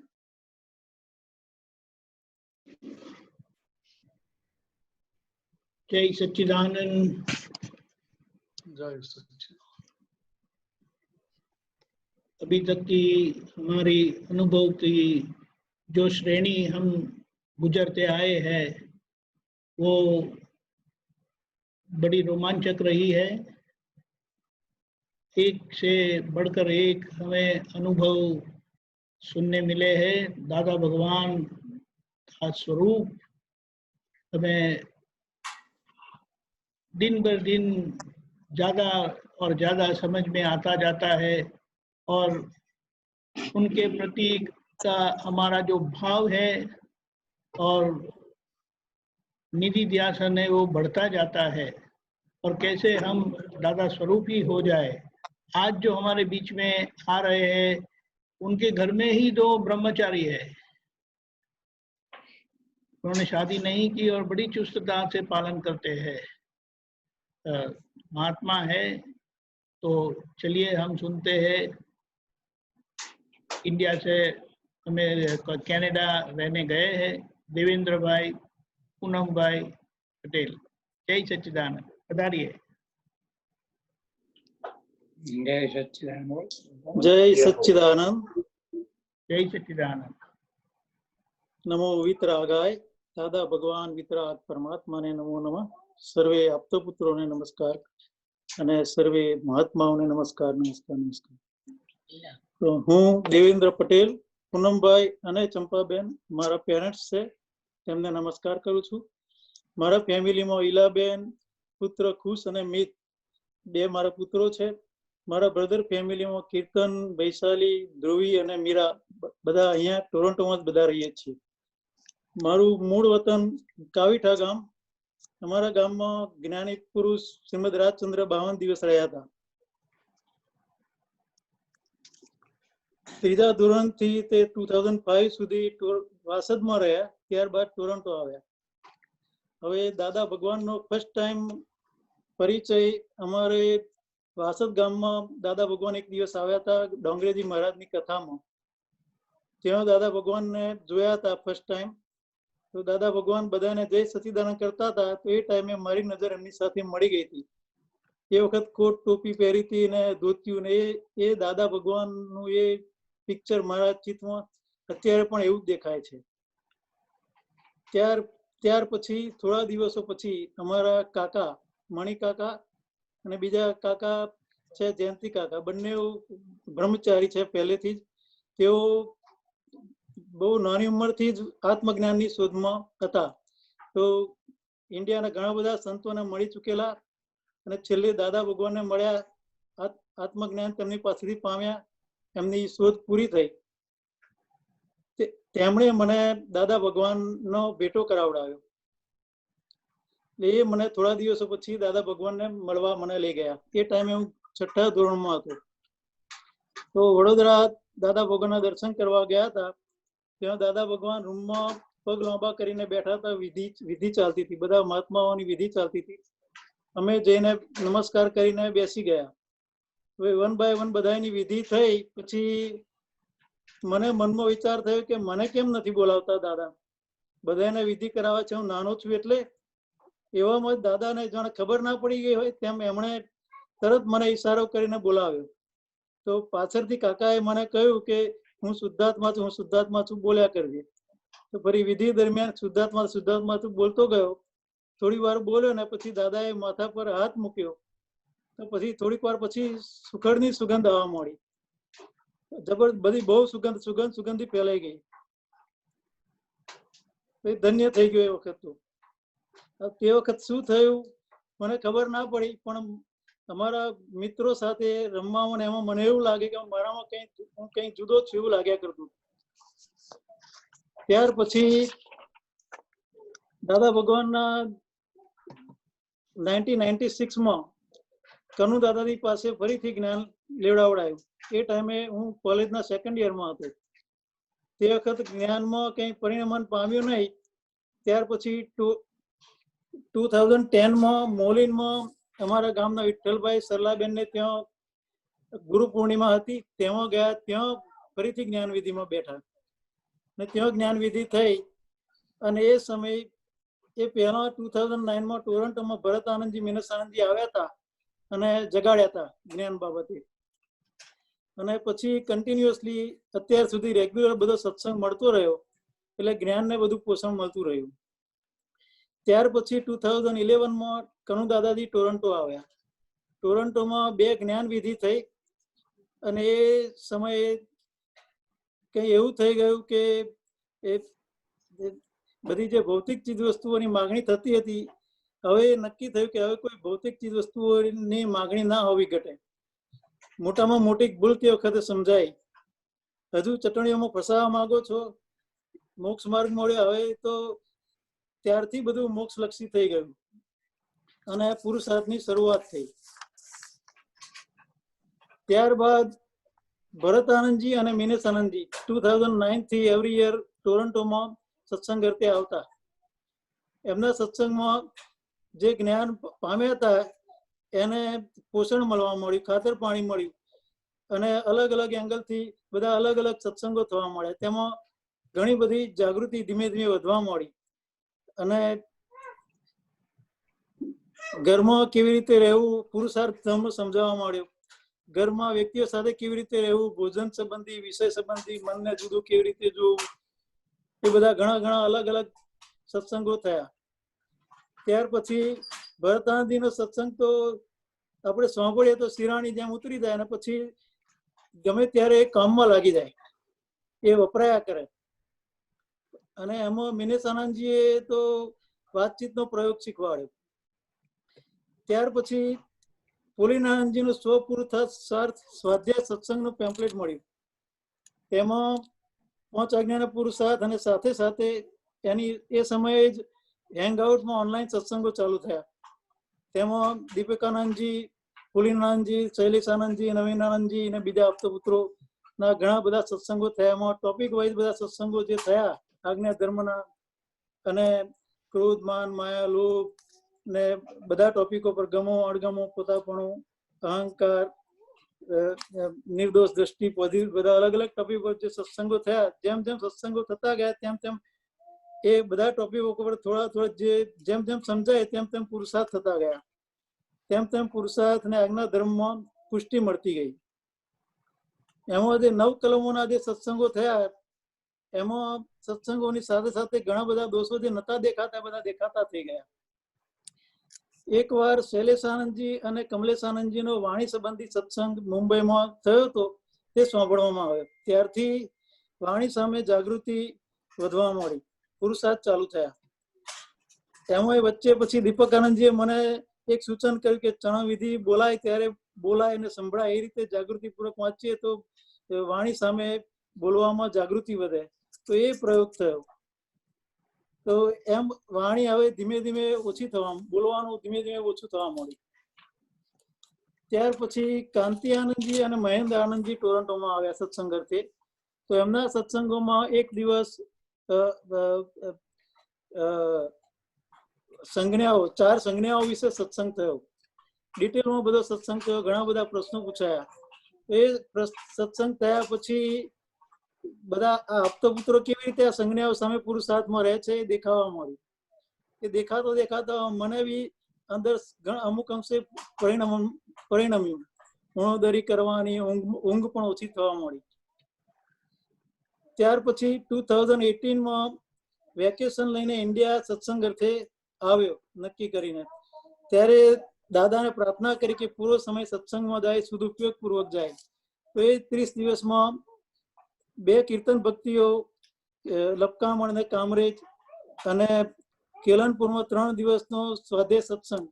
Jai Sachidanand. जय सच्चिदानंद। अभी तक की हमारी अनुभव की जो श्रेणी हम गुजरते आए हैं वो बड़ी रोमांचक रही है। एक से बढ़कर एक हमें अनुभव सुनने मिले हैं। दादा भगवान का स्वरूप हमें दिन ब दिन ज़्यादा और ज़्यादा समझ में आता जाता है और उनके प्रति का हमारा जो भाव है और निधि ध्यान है वो बढ़ता जाता है और कैसे हम दादा स्वरूप ही हो जाए। आज जो हमारे बीच में आ रहे हैं उनके घर में ही 2 ब्रह्मचारी है। उन्होंने शादी नहीं की और बड़ी चुस्तता से पालन करते हैं। महात्मा है। तो चलिए हम सुनते हैं। इंडिया से हमें कनाडा रहने गए हैं देवेंद्र भाई पूनम भाई पटेल। जय सच्चिदानंद। पधारिए। जय सच्चिदानंद। जय सच्चिदानंद। जय सच्चिदानंद। नमो वितरागाय दादा भगवान वितराग परमात्मा ने नमो नमः। सर्वे आप्तपुत्रों ने नमस्कार અને સર્વે મહાત્માઓને નમસ્કાર નમસ્કાર નમસ્કાર। તો હું દેવેન્દ્ર પટેલ, પૂનમભાઈ અને ચંપાબેન મારા પેરેન્ટ્સ છે, તેમને નમસ્કાર કરું છું। મારા ફેમિલીમાં ઈલાબેન, પુત્ર ખુશ અને મિત 2 મારા પુત્રો છે। મારા બ્રધર ફેમિલીમાં કીર્તન, વૈશાલી, ધ્રુવી અને મીરા બધા અહીંયા ટોરોન્ટોમાં જ બધા રહીએ છીએ। મારું મૂળ વતન કાવીઠા ગામ। અમારા ગામમાં જ્ઞાની પુરુષ શ્રીમદ રાજચંદ્ર 52 દિવસ રહ્યા હતા। 3જા ધોરણથી તે 2005 સુધી વાસદમાં રહ્યા, ત્યારબાદ ટોરોન્ટો આવ્યા। હવે દાદા ભગવાનનો ફર્સ્ટ ટાઈમ પરિચય અમારે વાસદ ગામમાં દાદા ભગવાન એક દિવસ આવ્યા હતા ડોંગરેજી મહારાજની કથામાં। ત્યાં દાદા ભગવાનને જોયા હતા ફર્સ્ટ ટાઈમ। તો દાદા ભગવાન બધાને જય સચ્ચિદાનંદ કરતા હતા। તો એ ટાઈમે મારી નજર એમની સાથે મળી ગઈ હતી। એ વખત કોટ ટોપી પહેરી હતી ને ધોતિયું ને એ દાદા ભગવાનનું એ પિક્ચર મારા ચિત્તમાં અત્યારે પણ એવું જ દેખાય છે। ત્યાર પછી થોડા દિવસો પછી અમારા કાકા મણિ કાકા અને બીજા કાકા છે જયંતિ કાકા, બંને બ્રહ્મચારી છે પહેલેથી જ। તેઓ બહુ નાની ઉંમરથી જ આત્મજ્ઞાનની શોધમાં હતા। તો ઇન્ડિયાના ઘણા બધા સંતોને મળી ચૂકેલા અને છેલ્લે દાદા ભગવાનને મળ્યા, આત્મજ્ઞાન તેમની પાસેથી પામ્યા, એમની શોધ પૂરી થઈ। તેમણે મને દાદા ભગવાનનો ભેટો કરાવડાવ્યો। એ મને થોડા દિવસો પછી દાદા ભગવાનને મળવા મને લઈ ગયા। એ ટાઈમે હું 6ઠા ધોરણમાં હતો। તો વડોદરા દાદા ભગવાનના દર્શન કરવા ગયા હતા। ત્યાં દાદા ભગવાન રૂમમાં પગ લાંબા કરીને બેઠા હતા। વિધિ ચાલતી હતી, બધા મહાત્માઓની વિધિ ચાલતી હતી। અમે જઈને નમસ્કાર કરીને બેસી ગયા। હવે 1 બાય 1 બધાની વિધિ થઈ પછી મને મનમાં વિચાર થયો કે મને કેમ નથી બોલાવતા દાદા? બધાને વિધિ કરાવે છે, હું નાનો છું એટલે। એવામાં દાદાને જાણે ખબર ના પડી ગઈ હોય તેમ એમણે તરત મને ઈશારો કરીને બોલાવ્યો। તો પાછળથી કાકાએ મને કહ્યું કે હું શુદ્ધાત્મા છું, બોલ્યા કરજે। તો ફરી વિધિ દરમિયાન શુદ્ધાત્મા છું બોલતો ગયો। થોડી વાર બોલ્યો ને પછી દાદાએ માથા પર હાથ મૂક્યો। તો પછી થોડીક વાર પછી સુખડની સુગંધ આવવા માંડી। બધી બહુ સુગંધી ફેલાઈ ગઈ। ધન્ય થઈ ગયો એ વખત। તો તે વખત શું થયું મને ખબર ના પડી, પણ અમારા મિત્રો સાથે રમવામાં એમાં મને એવું લાગે કે મારામાં હું કંઈ જુદો છું એવું લાગ્યા કરતું। ત્યાર પછી દાદા ભગવાનના 1996માં કનુ દાદાજી પાસે ફરીથી જ્ઞાન લેવડાવડાયું। એ ટાઈમે હું કોલેજના 2nd યરમાં હતો। તે વખત જ્ઞાનમાં કંઈ પરિણમન પામ્યું નહીં। ત્યાર પછી 2010માં મોલીનમાં અમારા ગામના વિઠ્ઠલભાઈ સરલાબેનને ત્યાં ગુરુ પૂર્ણિમા હતી, તેમાં ગયા। ત્યાં ફરીથી જ્ઞાન વિધિમાં બેઠા ને ત્યાં જ્ઞાન વિધિ થઈ। અને એ સમય એ પહેલા 2009માં ટોરોન્ટોમાં ભરત આનંદજી મીનસ આનંદજી આવ્યા હતા। અને જગાડ્યા હતા જ્ઞાન બાબતે. અને પછી કન્ટિન્યુઅસલી અત્યાર સુધી રેગ્યુલર બધો સત્સંગ મળતો રહ્યો, એટલે જ્ઞાનને બધું પોષણ મળતું રહ્યું. ત્યાર પછી 2011માં કનુ દાદાજી ટોરન્ટો આવ્યા. ટોરન્ટોમાં 2 જ્ઞાન વિધિ થઈ અને એ સમયે કઈ એવું થઈ ગયું કે એ બધી જે ભૌતિક ચીજ વસ્તુઓની માગણી થતી હતી, હવે નક્કી થયું કે હવે કોઈ ભૌતિક ચીજ વસ્તુઓની માગણી ના હોવી ઘટે. મોટામાં મોટી ભૂલ તે વખતે સમજાય. હજુ ચટણીઓમાં ફસાવા માંગો છો, મોક્ષ માર્ગ મળ્યો, હવે તો ત્યારથી બધું મોક્ષ લક્ષી થઈ ગયું અને પુરુષાર્થની શરૂઆત થઈ. ત્યારબાદ ભરત આનંદજી અને મિનેશ આનંદજી 2009 થી એવરી યર ટોરન્ટોમાં સત્સંગ કરતે આવતા. એમના સત્સંગમાં જે જ્ઞાન પામ્યા હતા એને પોષણ મળવા મળ્યું, ખાતર પાણી મળ્યું અને અલગ અલગ એંગલથી બધા અલગ અલગ સત્સંગો થવા મળ્યા. તેમાં ઘણી બધી જાગૃતિ ધીમે ધીમે વધવા મળી અને ઘરમાં કેવી રીતે રહેવું, પુરુષાર્થ ધર્મ સમજાવવા મળ્યો. ઘરમાં વ્યક્તિઓ સાથે કેવી રીતે રહેવું, ભોજન સંબંધી, વિષય સંબંધી, મનને જુદું કેવી રીતે જોવું, એ બધા ઘણા અલગ અલગ સત્સંગો થયા. ત્યાર પછી ભરતાનંદજીનો સત્સંગ તો આપણે સાંભળીએ તો શિરાણી જેમ ઉતરી જાય અને પછી ગમે ત્યારે એ કામમાં લાગી જાય, એ વપરાયા કરે. અને એમાં મિનેશ આનંદજીએ તો વાતચીતનો પ્રયોગ શીખવાડ્યો. ત્યાર પછી પુલિનાનંદજીનું સ્વપુરુષાર્થ સ્વાધ્યાય સત્સંગનું પેમ્પલેટ મળ્યું. તેમાં 5 આજ્ઞાના પુરુષાર્થ અને સાથે સાથે એની એ સમયે જ હેંગઆઉટમાં ઓનલાઈન સત્સંગો ચાલુ થયા. તેમાં દીપિકાનંદજી, પુલિનાનંદજી, શૈલેષાનંદજી, નવીનાનંદજી અને બીજા આપતપુત્રોના ઘણા બધા સત્સંગો થયા. એમાં ટોપિક વાઇઝ બધા સત્સંગો જે થયા આજ્ઞા ધર્મના અને ક્રોધ, માન, માયા, લોભ ને બધા ટોપિકો પર, ગમો, અણગમો, પોતાપણું, અહંકાર, નિર્દોષ દ્રષ્ટિ, બધા અલગ અલગ ટોપિક પર જે સત્સંગો થયા. જેમ જેમ સત્સંગો થતા ગયા તેમ તેમ એ બધા ટોપિકો પર થોડા જેમ જેમ સમજાય તેમ તેમ પુરુષાર્થ થતા ગયા. તેમ તેમ પુરુષાર્થ અને આજ્ઞા ધર્મમાં પુષ્ટિ મળતી ગઈ. એમાં જે 9 કલમોના જે સત્સંગો થયા એમાં સત્સંગોની સાથે સાથે ઘણા બધા દોષો જે નતા દેખાતા બધા દેખાતા થઈ ગયા. એકવાર શૈલેષાનંદજી અને કમલેશાનંદજીનો વાણી સંબંધી સત્સંગ મુંબઈમાં થયો હતો, તે સાંભળવામાં આવ્યો. ત્યારથી વાણી સામે જાગૃતિ વધવા મળી, પુરુષાર્થ ચાલુ થયા. એમાં વચ્ચે પછી દીપકાનંદજીએ મને એક સૂચન કર્યું કે ચરણ વિધિ બોલાય ત્યારે બોલાય અને સંભળાય, એ રીતે જાગૃતિપૂર્વક વાંચીએ તો વાણી સામે બોલવામાં જાગૃતિ વધે. તો એ પ્રયોગ થયો. તો એમ વાણી હવે ધીમે ધીમે ઓછી થવા, બોલવાનું ધીમે ધીમે ઓછું થવા મળ્યું. ત્યાર પછી કાંતિ આનંદજી અને મહેન્દ્ર આનંદજી ટોરન્ટોમાં આવ્યા સત્સંગ અર્થે. તો એમના સત્સંગોમાં એક દિવસ સંજ્ઞાઓ, 4 સંજ્ઞાઓ વિશે સત્સંગ થયો. ડિટેલમાં બધો સત્સંગ થયો, ઘણા બધા પ્રશ્નો પૂછાયા. એ સત્સંગ થયા પછી બધા આ આપતપુત્રો કેવી રીતે આ સંજ્ઞાઓ સામે પુરુષાર્થમાં રહે છે એ દેખાવા મળ્યું. એ દેખાતો મને બી અંદર અમુક અંશે પરિણમ્યું. ઉણોદરી કરવાની, ઊંઘ પણ ઓછી થવા મળી. ત્યાર પછી 2018માં વેકેશન લઈને ઇન્ડિયા સત્સંગ અર્થે આવ્યો નક્કી કરીને. ત્યારે દાદાને પ્રાર્થના કરી કે પૂરો સમય સત્સંગમાં જાય, સદુપયોગ પૂર્વક જાય. તો એ 30 દિવસમાં 2 કીર્તન ભક્તિઓ લપકામણ અને કામરેજ અને કેલનપુરમાં 3 દિવસનો સ્વાધ્યાય સત્સંગ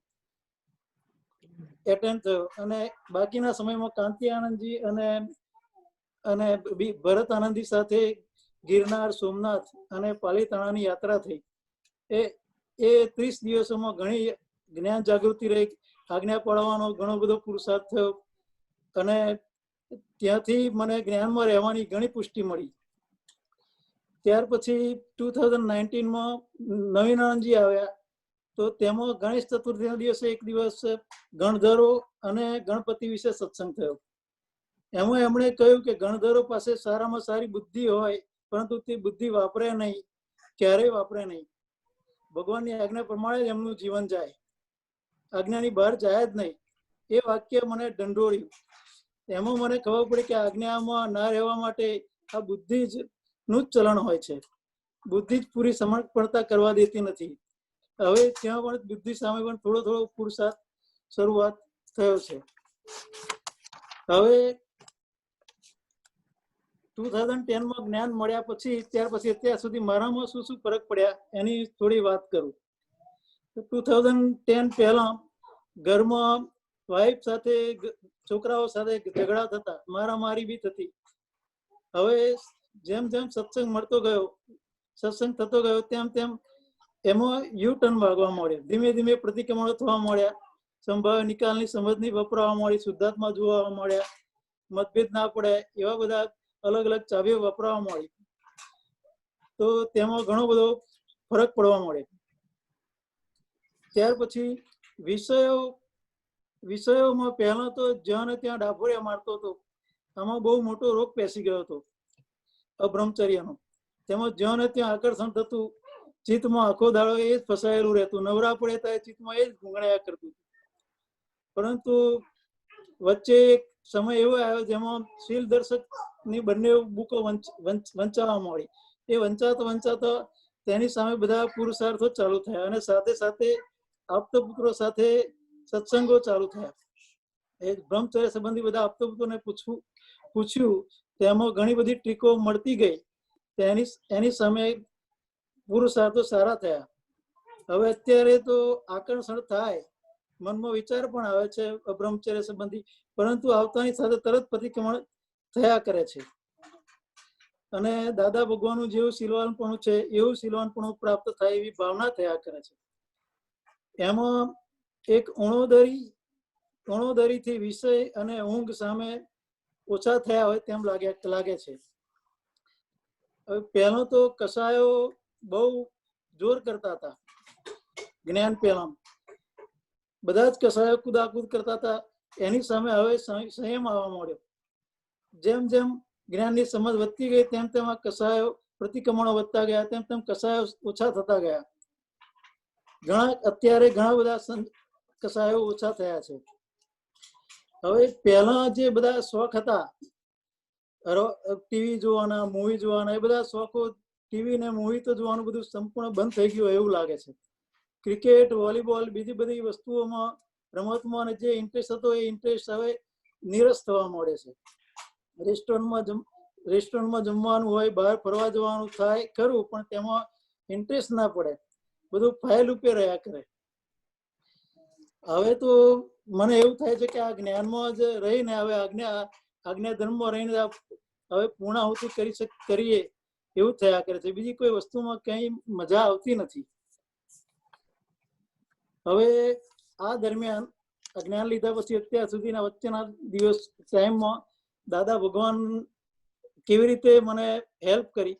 એટેન્ડ થયો. અને બાકીના સમયમાં કાંતિ આનંદજી અને ભરત આનંદજી સાથે ગિરનાર, સોમનાથ અને પાલીતાણાની યાત્રા થઈ. એ 30 દિવસોમાં ઘણી જ્ઞાન જાગૃતિ રહી, આજ્ઞા પાળવાનો ઘણો બધો પુરુષાર્થ થયો અને ત્યાંથી મને જ્ઞાનમાં રહેવાની ઘણી પુષ્ટિ મળી. ત્યાર પછી 2019માં નવીનાનંદજી આવ્યા. તો તેમાં ગણેશ ચતુર્થીના દિવસે એક દિવસ ગણધરો અને ગણપતિ વિશે સત્સંગ થયો. એમાં એમણે કહ્યું કે ગણધરો પાસે સારામાં સારી બુદ્ધિ હોય, પરંતુ તે બુદ્ધિ વાપરે નહીં, ક્યારેય વાપરે નહીં. ભગવાનની આજ્ઞા પ્રમાણે જ એમનું જીવન જાય, આજ્ઞાની બહાર જાય જ નહીં. એ એ વાક્ય મને દંડોળ્યું. એમાં મને ખબર પડી કે આજ્ઞામાં ના રહેવા માટે આ બુદ્ધિ જ નું જ ચલણ હોય છે. બુદ્ધિ જ પૂરી સમર્પણતા કરવા દેતી નથી. હવે ત્યાં પણ બુદ્ધિ સામે પણ થોડો થોડો પુરુષાર્થ શરૂઆત થયો છે. હવે 2010 જ્ઞાન મળ્યા પછી ત્યાર પછી અત્યાર સુધી મારામાં શું શું ફરક પડ્યા એની થોડી વાત કરું. 2010 પહેલા ઘરમાં વાઈફ સાથે છોકરાઓ સાથે ઝઘડા થતા, મારામારી બી થતી. હવે જેમ જેમ સત્સંગ મળતો ગયો, સત્સંગ થતો ગયો, તેમ તેમ એમાં યુ ટર્ન વાગવા મળ્યો. ધીમે ધીમે પ્રતિક્રમણો થવા મળ્યા, સંભાવ્ય નિકાલની સમજની વપરાવા મળી, શુદ્ધાત્મા જોવા મળ્યા, મતભેદ ના પડે એવા બધા અલગ અલગ ચાવીઓ વપરાવા મળી. તો તેમાં ઘણો બધો ફરક પડવા મળે. ત્યાર પછી વિષયોમાં પહેલા તો જ્યાં ને ત્યાં ડાભોરિયા મારતો હતો. આમાં બહુ મોટો રોગ પેસી ગયો હતો અબ્રહ્મચર્યનો. તેમાં જ્યાં ને ત્યાં આકર્ષણ થતું, ચિત્તમાં આખો દાડો એ જ ફસાયેલું રહેતું. નવરા પડે ત્યારે ચિત્તમાં એ જ ગુંગળાયા કરતું. પરંતુ વચ્ચે એક સમય એવો આવ્યો જેમાં શીલ દર્શક ની બંને બુકો વંચાવા મળી. એ વંચાતા તેની સામે બધા પુરુષાર્થો ચાલુ થયા અને સાથે સાથે આપતપુત્રો સાથે સત્સંગો ચાલુ થયા. એ બ્રહ્મચર્ય સંબંધી બધા આપતપુત્રોને પૂછ્યું તેમાં ઘણી બધી ટ્રીકો મળતી ગઈ. એની સામે પુરુષાર્થો સારા થયા. હવે અત્યારે તો આકર્ષણ થાય, મનમાં વિચાર પણ આવે છે બ્રહ્મચર્ય સંબંધી, પરંતુ આવતાની સાથે તરત પ્રતિક્રમણ થયા કરે છે. અને દાદા ભગવાનનું જેવું શીલવાનપણું છે એવું શીલવાનપણું પ્રાપ્ત થાય એવી ભાવના થયા કરે છે. એમાં એક ઉણોદરીથી વિષય અને ઊંઘ સામે ઓછા થયા હોય તેમ લાગે છે. હવે પહેલો તો કસાયો બહુ જોર કરતા હતા. જ્ઞાન પહેલા બધા જ કસાયો કુદાકુદ કરતા હતા. એની સામે હવે સંયમ આવવા માંડ્યો. જેમ જેમ જ્ઞાનની સમજ વધતી ગઈ તેમ તેમ આ કસાયો પ્રતિક્રમણો વધતા ગયા, તેમ તેમ કસાયો ઓછા થતા ગયા. અત્યારે ઘણા બધા કસાયો ઓછા થયા છે. હવે પહેલા જે બધા શોખ હતા, ટીવી જોવાના, મૂવી જોવાના, એ બધા શોખો ટીવી ને મૂવી તો જોવાનું બધું સંપૂર્ણ બંધ થઈ ગયું એવું લાગે છે. ક્રિકેટ, વોલીબોલ, બીજી બધી વસ્તુઓમાં, રમતમાં જે ઇન્ટરેસ્ટ હતો એ ઇન્ટરેસ્ટ હવે નીરસ થવા મળે છે. રેસ્ટોરન્ટમાં જમવાનું હોય, બહાર ફરવા જવાનું થાય ખરું, પણ તેમાં ઇન્ટરેસ્ટ ના પડે, બધું ફાઇલ ઉપર રહ્યા કરે. હવે તો મને એવું થાય છે કે આ જ્ઞાનમાં જ રહીને હવે આજ્ઞા ધર્મમાં રહીને હવે પૂર્ણાહુતિ કરીએ એવું થયા કરે છે. બીજી કોઈ વસ્તુમાં કઈ મજા આવતી નથી. હવે આ દરમિયાન જ્ઞાન લીધા પછી અત્યાર સુધીના વચ્ચેના દિવસ ટાઈમમાં દાદા ભગવાન કેવી રીતે મને હેલ્પ કરી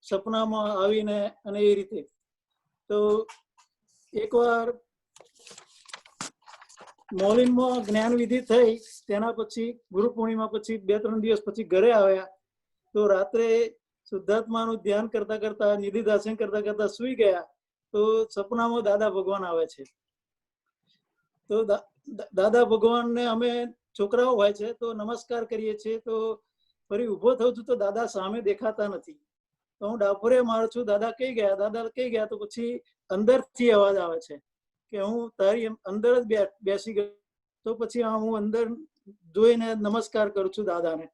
સપનામાં આવીને અને એ રીતે. તો એકવાર મોલિનમાં જ્ઞાન વિધિ થઈ, તેના પછી ગુરુ પૂર્ણિમા પછી 2-3 દિવસ પછી ઘરે આવ્યા. તો રાત્રે શુદ્ધાત્માનું ધ્યાન કરતા કરતા, નિધિદાસન કરતા કરતા સુઈ ગયા. તો સપનામાં દાદા ભગવાન આવે છે. તો દાદા ભગવાનને અમે છોકરાઓ હોય છે તો નમસ્કાર કરીએ છીએ. તો ફરી ઉભો થઉં છું તો દાદા સામે દેખાતા નથી. તો હું ડાફોરે મારું છું, દાદા કઈ ગયા, દાદા કઈ ગયા. તો પછી અંદરથી અવાજ આવે છે કે હું તારી અંદર જ બેસી ગયો. તો પછી હું અંદર જોઈને નમસ્કાર કરું છું દાદાને.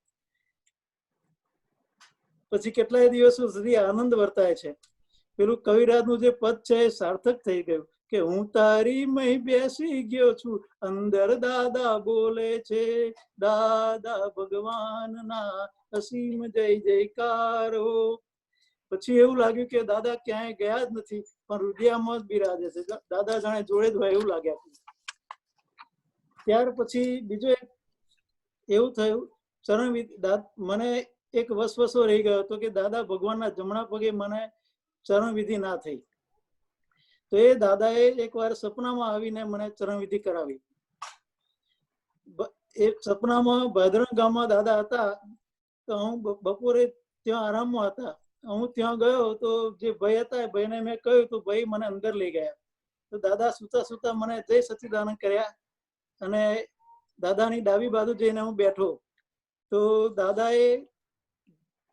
પછી કેટલાય દિવસો સુધી આનંદ વર્તાય છે. પેલું કવિરાજનું જે પદ છે એ સાર્થક થઈ ગયું કે હું તારી મહી બેસી ગયો છું, અંદર દાદા બોલે છે, દાદા ભગવાનના અસીમ જય જયકારો. પછી એવું લાગ્યું કે દાદા ક્યાંય ગયા જ નથી, પણ હૃદયમાં જ બિરાજે છે. દાદા જાણે જોડે જ હોય એવું લાગ્યા. ત્યાર પછી બીજું એવું થયું, ચરણવિધિ મને એક વસવસો રહી ગયો હતો કે દાદા ભગવાનના જમણા પગે મને ચરણવિધિ ના થઈ. તો એ દાદાએ એકવાર સપનામાં આવીને મને ચરણવિધિ કરાવી. એ સપનામાં ભાદરણ ગામમાં દાદા હતા. તો હું બપોરે ત્યાં આરામમાં હતા. હું ત્યાં ગયો તો જે ભાઈ હતા એ ભાઈને મેં કહ્યું તો ભાઈ મને અંદર લઈ ગયા. તો દાદા સુતા સુતા મને જય સચ્ચિદાનંદ કર્યા અને દાદાની ડાબી બાજુ જઈને હું બેઠો તો દાદાએ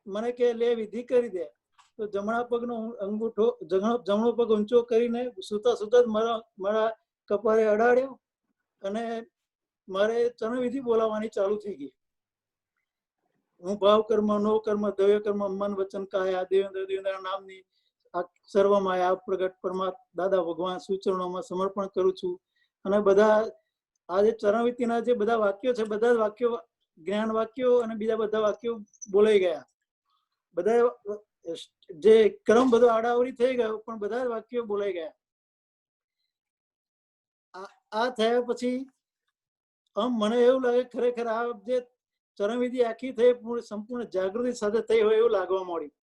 મને કે લે વિધિ કરી દે. તો જમણા પગનો અંગૂઠો જમણો પગ ઊંચો કરીને સુતા સુતા મારા કપાળે અડાડ્યો અને મારે ચરણ વિધિ બોલાવવાની ચાલુ થઈ ગઈ. હું ભાવ કર્મ, નો કર્મ, દવ્ય કર્મ, મન વચન કાયા દેવેન્દ્ર દેવેન્દ્ર નામની આ સર્વમાયા પ્રગટ પરમાત્મા દાદા ભગવાન સૂચનોમાં સમર્પણ કરું છું. અને બધા આ જે ચરણવિધિના જે બધા વાક્યો છે, બધા જ વાક્યો જ્ઞાન વાક્યો અને બીજા બધા વાક્યો બોલાઈ ગયા. બધા જે ક્રમ બધો આડાવડી થઈ ગયો પણ બધા જ વાક્યો બોલાઈ ગયા. આ થયા પછી આમ મને એવું લાગે ખરેખર આ જે ચરણવિધિ આખી થઈ સંપૂર્ણ જાગૃતિ સાથે થઈ હોય એવું લાગવા માંડ્યું.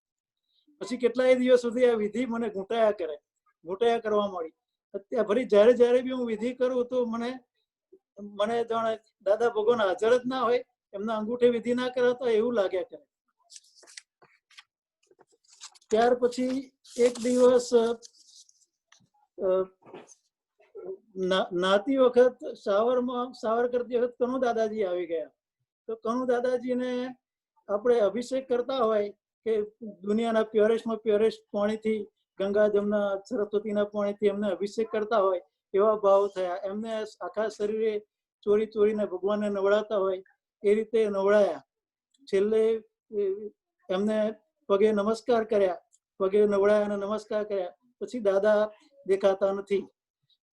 પછી કેટલાય દિવસ સુધી આ વિધિ મને ઘૂંટાયા કરવા માંડી. અત્યારે ફરી જયારે બી હું વિધિ કરું તો મને જાણે દાદા ભગવાન હાજર જ ના હોય, એમના અંગૂઠે વિધિ ના કરાતા એવું લાગ્યા કરે. ત્યાર પછી એક દિવસ નાતી વખત શાવર કરતી વખત કનુ દાદાજી આવી ગયા. તો કનુ દાદાજીને આપણે અભિષેક કરતા હોય કે દુનિયાના પ્યોરેસ્ટમાં પ્યોરેસ્ટ પાણીથી, ગંગા જમના સરસ્વતીના પાણીથી એમને અભિષેક કરતા હોય એવા ભાવ થયા. એમને આખા શરીરે ચોરીને ભગવાનને નવડાવતા હોય એ રીતે નવડાયા. છેલ્લે એમને પગે નમસ્કાર કર્યા, પગે નવડાયા અને નમસ્કાર કર્યા. પછી દાદા દેખાતા નથી.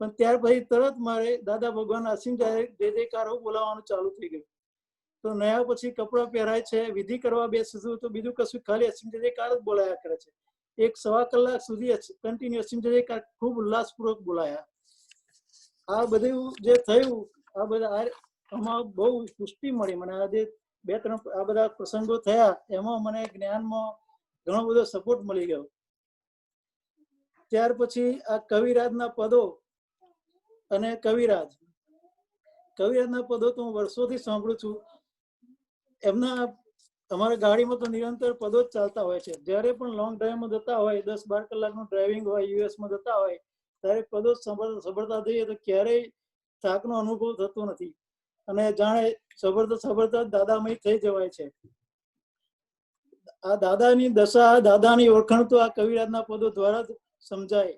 પણ ત્યાર પછી તરત મારે દાદા ભગવાન અસીમ જય જયકારો બોલાવવાનું ચાલુ થઈ ગયું. તો નયા પછી કપડાં પહેરાય છે, વિધિ કરવા બેસું તો બીજું કશું ખાલી અસીમ જય જયકાર જ બોલાયા કરે છે. 1-1.25 કલાક સુધી કન્ટિન્યુ અસીમ જય જયકાર ખૂબ ઉલ્લાસપૂર્વક બોલાયા. આ બધું જે થયું આ બધા આમાં બહુ પુષ્ટિ મળી મને. આ જે 2-3 આ બધા પ્રસંગો થયા એમાં મને જ્ઞાનમાં ઘણો બધો સપોર્ટ મળી ગયો. ત્યાર પછી આ કવિરાજના પદો અને કવિરાજના પદો તો હું વર્ષોથી સાંભળું છું. એમના અમારા ગાડીમાં તો નિરંતર પદો જ ચાલતા હોય છે. જ્યારે પણ લોંગ ડ્રાઈવમાં જતા હોય, 10-12 કલાકનું ડ્રાઇવિંગ હોય, યુએસમાં જતા હોય ત્યારે પદો સાંભળતા જઈએ તો ક્યારેય થાકનો અનુભવ થતો નથી. અને જાણે સાંભળતા દાદામય થઈ જવાય છે. આ દાદાની દશા, દાદાની ઓળખાણ તો આ કવિરાજના પદો દ્વારા જ સમજાય.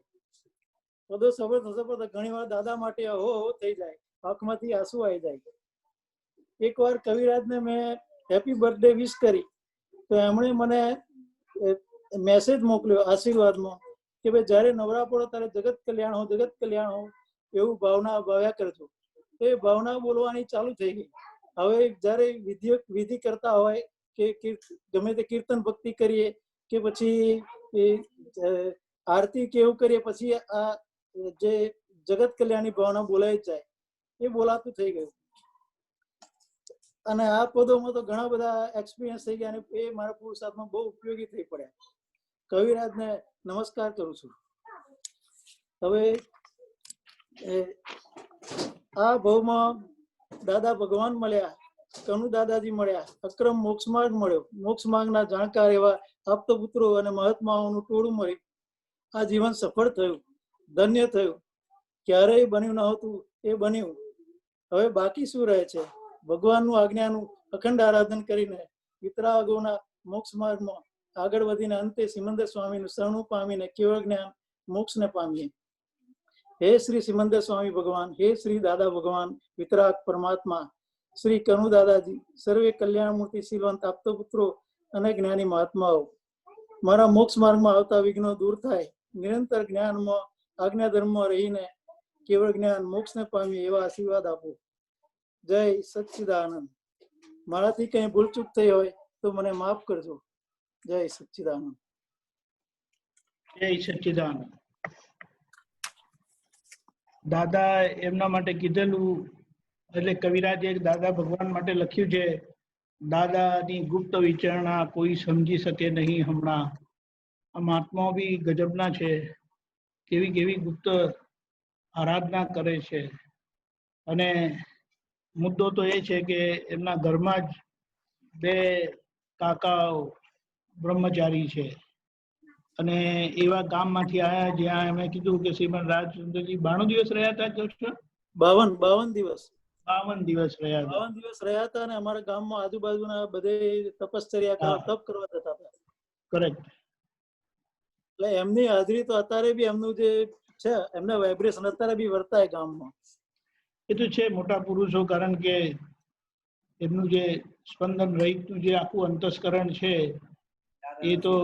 પદો સાંભળતા ઘણી વાર દાદા માટે અહો થઈ જાય, આંખમાંથી આંસુ આવી જાય. એકવાર કવિરાજને મેં હેપી બર્થડે વિશ કરી તો એમણે મને મેસેજ મોકલ્યો આશીર્વાદમાં કે ભાઈ જયારે નવરા પડો ત્યારે જગત કલ્યાણ હો એવું ભાવના ભાવ્યા કરજો. એ ભાવના બોલવાની ચાલુ થઈ ગઈ. હવે જયારે વિધિ કરતા હોય કે ગમે તે કીર્તન ભક્તિ કરીએ કે પછી આરતી કે એવું કરીએ પછી આ જે જગત કલ્યાણની ભાવના બોલાઈ જાય એ બોલાતું થઈ ગયું. અને આ પદોમાં તો ઘણા બધા એક્સપિરિયન્સ થઈ ગયા અને એ મારા પુરુષાર્થમાં બહુ ઉપયોગી થઈ પડ્યા. કવિરાજને નમસ્કાર કરું છું. હવે આ ભાવમાં દાદા ભગવાન મળ્યા, કનુ દાદાજી મળ્યા, અક્રમ મોક્ષ માર્ગ મળ્યો. મોક્ષ માર્ગના જાણકાર એવા આપતપુત્રો અને મહાત્માઓનું ટોળું મળી આ જીવન સફળ થયું, ધન્ય થયું. ક્યારેય બન્યું ન હતું એ બન્યું. હવે બાકી શું રહે છે? ભગવાનનું આજ્ઞાનું અખંડ આરાધન કરીને વિતરાગોના મોક્ષ માર્ગમાં આગળ વધીને અંતે સિમંદર સ્વામીનું શરણું પામીને કેવળ જ્ઞાન મોક્ષને પામીએ. હે શ્રી સિમંદર સ્વામી ભગવાન, હે શ્રી દાદા ભગવાન, વિતરાગ પરમાત્મા, શ્રી કનુ દાદાજી, સર્વે કલ્યાણ મૂર્તિ શીલવંત આપતો પુત્રો અને જ્ઞાની મહાત્માઓ, મારા મોક્ષ માર્ગમાં આવતા વિઘ્નો દૂર થાય, નિરંતર જ્ઞાનમાં આજ્ઞા ધર્મમાં રહીને કેવળ જ્ઞાન મોક્ષને પામીએ એવા આશીર્વાદ આપો. જય સચ્ચિદાનંદ. મારાથી કઈ ભૂલચૂક થઈ હોય તો મને માફ કરજો. જય સચ્ચિદાનંદ. જય સચ્ચિદાનંદ. દાદા એમના માટે કીધેલું એટલે કવિરાજે દાદા ભગવાન માટે લખ્યું છે, દાદાની ગુપ્ત વિચારણા કોઈ સમજી શકે નહીં હમણાં. આ મહાત્માઓ બી ગજબના છે, કેવી કેવી ગુપ્ત આરાધના કરે છે. અને મુદ્દો તો એ છે કે એમના ઘરમાં જ 2 કાકાઓ બ્રહ્મચારી છે અને એવા ગામમાંથી આવ્યા જ્યાં એમણે કીધું કે શ્રીમદ રાજચંદ્રજી 92 દિવસ રહ્યા હતા. 52 52 દિવસ 52 દિવસ રહ્યા હતા. 52 દિવસ રહ્યા હતા અને અમારા ગામમાં આજુબાજુના બધે તપશ્ચર્યા કરવા, તપ કરવા જતા હતા. કરેક્ટ. એટલે એમની હાજરી તો અત્યારે બી એમનું જે છે, એમના વાઇબ્રેશન અત્યારે બી વર્તાય ગામમાં. એ તો છે મોટા પુરુષો, કારણ કે એમનું જે સ્પંદન રહિતનું જે આખું અંતસ્કરણ છે એ તો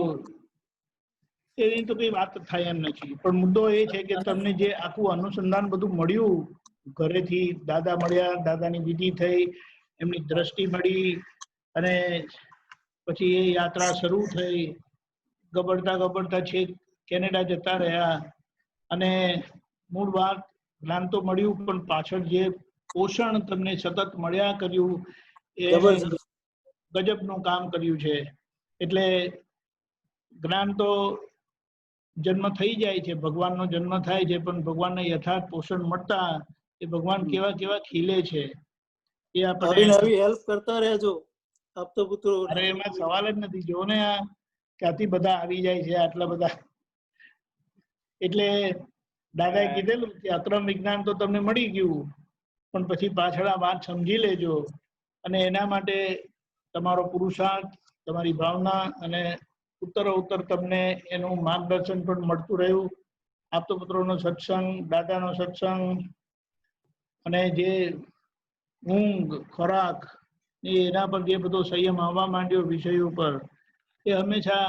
એની તો કઈ વાત થાય એમ નથી. પણ મુદ્દો એ છે કે તમને જે આખું અનુસંધાન બધું મળ્યું, ઘરેથી દાદા મળ્યા, દાદાની વિધિ થઈ, એમની દ્રષ્ટિ મળી, અને પછી એ યાત્રા શરૂ થઈ, ગબડતા ગબડતા છે કેનેડા જતા રહ્યા. અને મૂળ વાત જ્ઞાન તો મળ્યું, પણ પાછળ જે પોષણ તમને સતત મળ્યા કર્યું એ ગજબનું કામ કર્યું છે. એટલે જ્ઞાન તો જન્મ થઈ જાય છે, ભગવાનનો જન્મ થાય છે, પણ ભગવાનને યથાર્થ પોષણ મળતા એ ભગવાન કેવા કેવા ખીલે છે એ આપણે આવી હેલ્પ કરતા રહેજો આપતો પુત્રો. અરે એમાં સવાલ જ નથી. જો ને આ ક્યાંથી બધા આવી જાય છે આટલા બધા. એટલે દાદાએ કીધેલું કે અક્રમ વિજ્ઞાન તો તમને મળી ગયું, પણ પછી પાછળ આ વાત સમજી લેજો, અને એના માટે તમારો પુરુષાર્થ, તમારી ભાવના અને ઉત્તરોત્તર તમને એનું માર્ગદર્શન પણ મળતું રહ્યું. આપતો પુત્રોનો સત્સંગ, દાદાનો સત્સંગ, અને જે ઊંઘ, ખોરાક એના પર જે બધો સંયમ આવવા માંડ્યો વિષયો પર, એ હંમેશા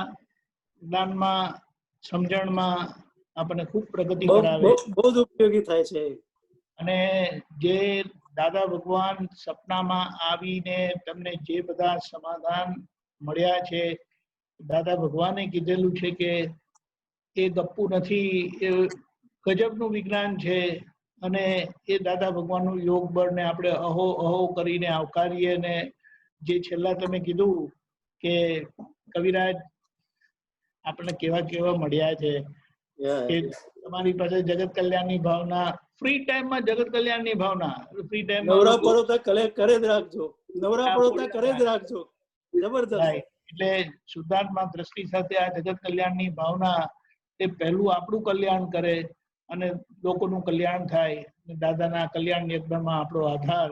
જ્ઞાનમાં, સમજણમાં આપણને ખૂબ પ્રગતિ કરાવે, બહુ જ ઉપયોગી થાય છે. અને જે દાદા ભગવાન સપનામાં આવીને તમને જે બધા સમાધાન મળ્યા છે, દાદા ભગવાને કીધેલું છે કે એ ગપ્પુ નથી, એ ગજબનું વિજ્ઞાન છે. અને એ દાદા ભગવાનનું યોગ બળને આપણે અહો અહો કરીને આવકારીએ. ને જે છેલ્લા તમે કીધું કે કવિરાજ આપણે કેવા કેવા મળ્યા છે, કે તમારી પાસે જગત કલ્યાણની ભાવના, ફ્રી ટાઈમમાં જગત કલ્યાણની ભાવના, ફ્રી ટાઈમ નવરા પડો કરે જ રાખજો, નવરા પડો કરે જ રાખજો. જબરદસ્ત. એટલે શુદ્ધાત્મા દ્રષ્ટિ સાથે આ જગત કલ્યાણની ભાવના એ પહેલું આપણું કલ્યાણ કરે અને લોકોનું કલ્યાણ થાય. દાદાના કલ્યાણ યજ્ઞમાં આપણો આધાર,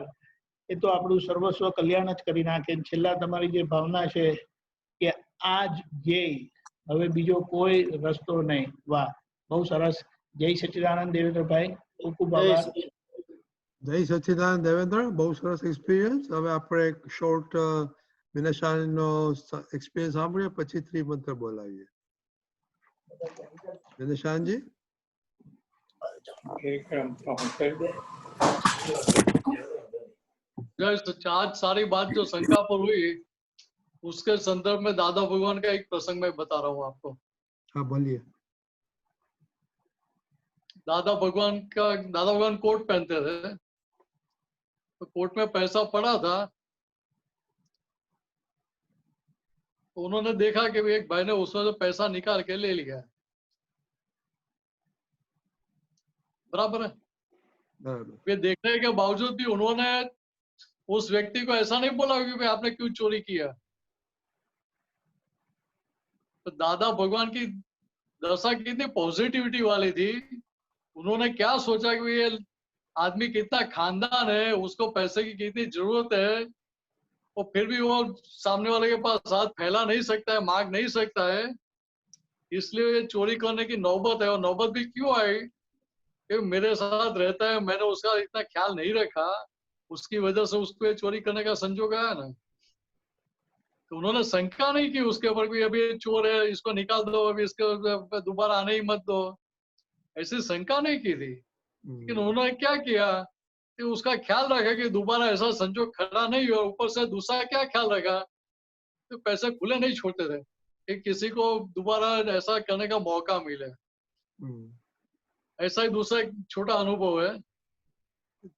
એ તો આપણું સર્વસ્વ કલ્યાણ જ કરી નાખે. છેલ્લા તમારી જે ભાવના છે કે આ જ ધ્યેય, હવે બીજો કોઈ રસ્તો નહીં. વાહ, બહુ સરસ. જય સચ્ચિદાનંદ દેવેન્દ્રભાઈ, ખૂબ ખૂબ આભાર. જય સચ્ચિદાનંદ દેવેન્દ્ર, બહુ સરસ એક્સપિરિયન્સ. હવે આપણે એક શોર્ટ વિનયશાળીનો એક્સપિરિયન્સ સાંભળીએ, પછી ત્રિમંત્ર બોલાવીએ. વિનયશાળજી. आज सारी बात जो शंका पर हुई, उसके संदर्भ में दादा भगवान का एक प्रसंग मैं बता रहा हूँ आपको. हाँ बोलिए. दादा भगवान कोट पहनते थे, तो कोट में पैसा पड़ा था, तो उन्होंने देखा कि एक भाई ने उसमें से पैसा निकाल के ले लिया. बराबर है. वे देखने के बावजूद भी उन्होंने उस व्यक्ति को ऐसा नहीं बोला कि भाई आपने क्यों चोरी किया. तो दादा भगवान की दशा कितनी पॉजिटिविटी वाली थी. उन्होंने क्या सोचा कि ये आदमी कितना खानदान है, उसको पैसे की कितनी जरूरत है, और फिर भी वो सामने वाले के पास हाथ फैला नहीं सकता है, मांग नहीं सकता है, इसलिए ये चोरी करने की नौबत है. और नौबत भी क्यों आई कि मेरे साथ रहता है, मैंने उसका इतना ख्याल नहीं रखा, उसकी वजह से उसको ये चोरी करने का संजोग आया ना. तो उन्होंने शंका नहीं की उसके ऊपर भी, अभी चोर है इसको निकाल दो, अभी इसके दोबारा आने ही मत दो, ऐसी शंका नहीं की थी. लेकिन उन्होंने क्या किया कि उसका ख्याल रखा कि दोबारा ऐसा संजोग खड़ा नहीं हो. ऊपर से दूसरा क्या ख्याल रखा, तो पैसे खुले नहीं छोड़ते थे कि किसी को दोबारा ऐसा करने का मौका मिले. ऐसा ही दूसरा एक छोटा अनुभव है.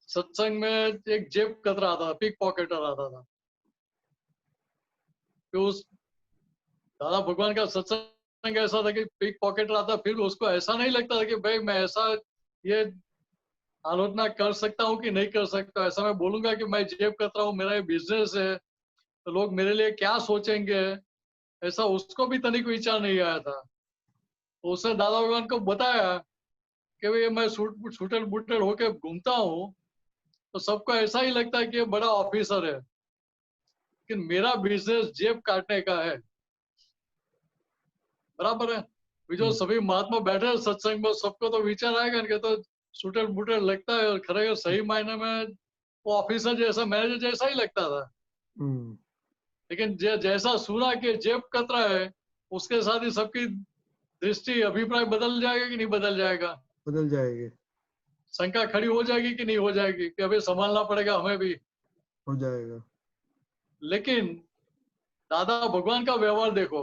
सत्संग में एक जेब कतरा आता था, पिक पॉकेटर आता था. तो उस दादा भगवान का सत्संग ऐसा था कि पिक पॉकेटर आता, फिर उसको ऐसा नहीं लगता था कि भाई मैं ऐसा ये आलोचना कर सकता हूँ कि नहीं कर सकता. ऐसा मैं बोलूंगा कि मैं जेब कतरा हूँ, मेरा ये बिजनेस है, तो लोग मेरे लिए क्या सोचेंगे, ऐसा उसको भी तनिक विचार नहीं आया था. तो उसने दादा भगवान को बताया कि भाई मैं सूटल बूटल होके घूमता हूँ, तो सबको ऐसा ही लगता है कि ये बड़ा ऑफिसर है, लेकिन मेरा बिजनेस जेब काटने का है। बराबर है। जो सभी महात्मा बैठे हैं सत्संग में, सबको तो विचार आएगा इनके तो शूटर बूटर लगता है, और खरेखर सही मायने में वो ऑफिसर जैसा, मैनेजर जैसा ही लगता था। लेकिन जैसा सुना कि जेब कतरा है, उसके साथ ही सबकी दृष्टि, अभिप्राय बदल जाएगा कि नहीं बदल जाएगा? बदल जाएगी। शंका खड़ी हो जाएगी कि नहीं हो जाएगी कि अभी संभालना पड़ेगा हमें भी? हो जाएगा। लेकिन दादा भगवान का व्यवहार देखो,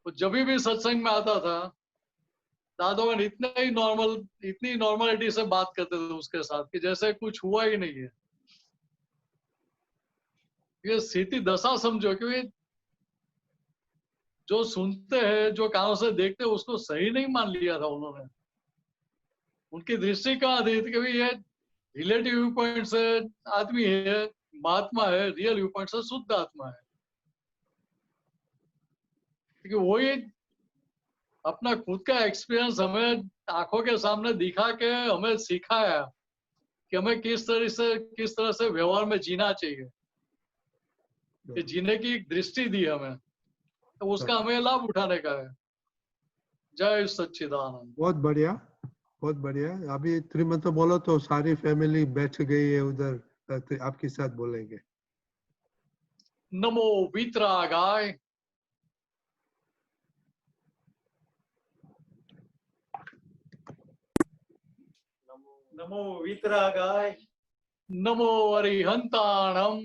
वो जब भी सत्संग में आता था, दादा भगवान इतनी नॉर्मलिटी से बात करते थे उसके साथ कि जैसे कुछ हुआ ही नहीं है। ये स्थिति दशा समझो, क्योंकि जो सुनते हैं, जो कानों से देखते हैं, उसको सही नहीं मान लिया था उन्होंने। उनकी दृष्टि कहाँ थी कि भाई ये रिलेटिव व्यू पॉइंट से आदमी है, महात्मा है, रियल व्यू पॉइंट से शुद्ध आत्मा है। क्योंकि वही अपना खुद का एक्सपीरियंस हमें आंखों के सामने दिखा के हमें सिखाया कि हमें किस तरह से व्यवहार में जीना चाहिए, कि जीने की एक दृष्टि दी हमें, तो उसका हमें लाभ उठाने का है। जय सच्चिदानंद। बहुत बढ़िया, बहुत बढ़िया। अभी त्रिमंत्र बोलो तो सारी फैमिली बैठ गई है उधर, आपके साथ बोलेंगे। नमो वीतरागाय। नमो वीतरागाय। नमो अरिहंताणम।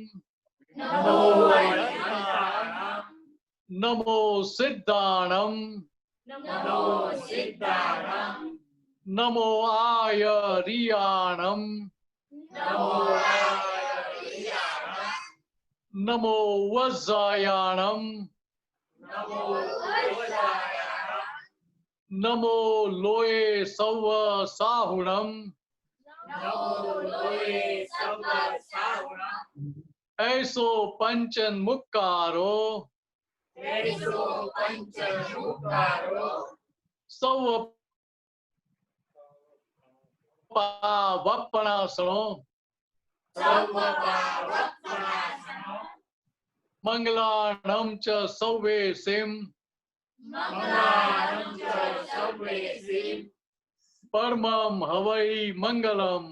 नमो सिद्धाणम। नमो आयरियाणम। नमो वज्रायाणम। नमो लोये सव साहुणम। ऐसो पंचन मुक्कारो। सव पावपणासनो। मंगलाणं च सौवेसिम। परमं हवै मंगलम।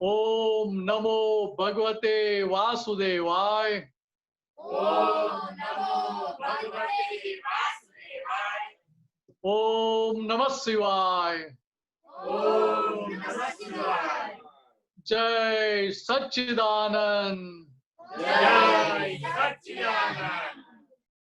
ओम नमो भगवते वासुदेवाय। ओम नमः शिवाय। जय सच्चिदानंद।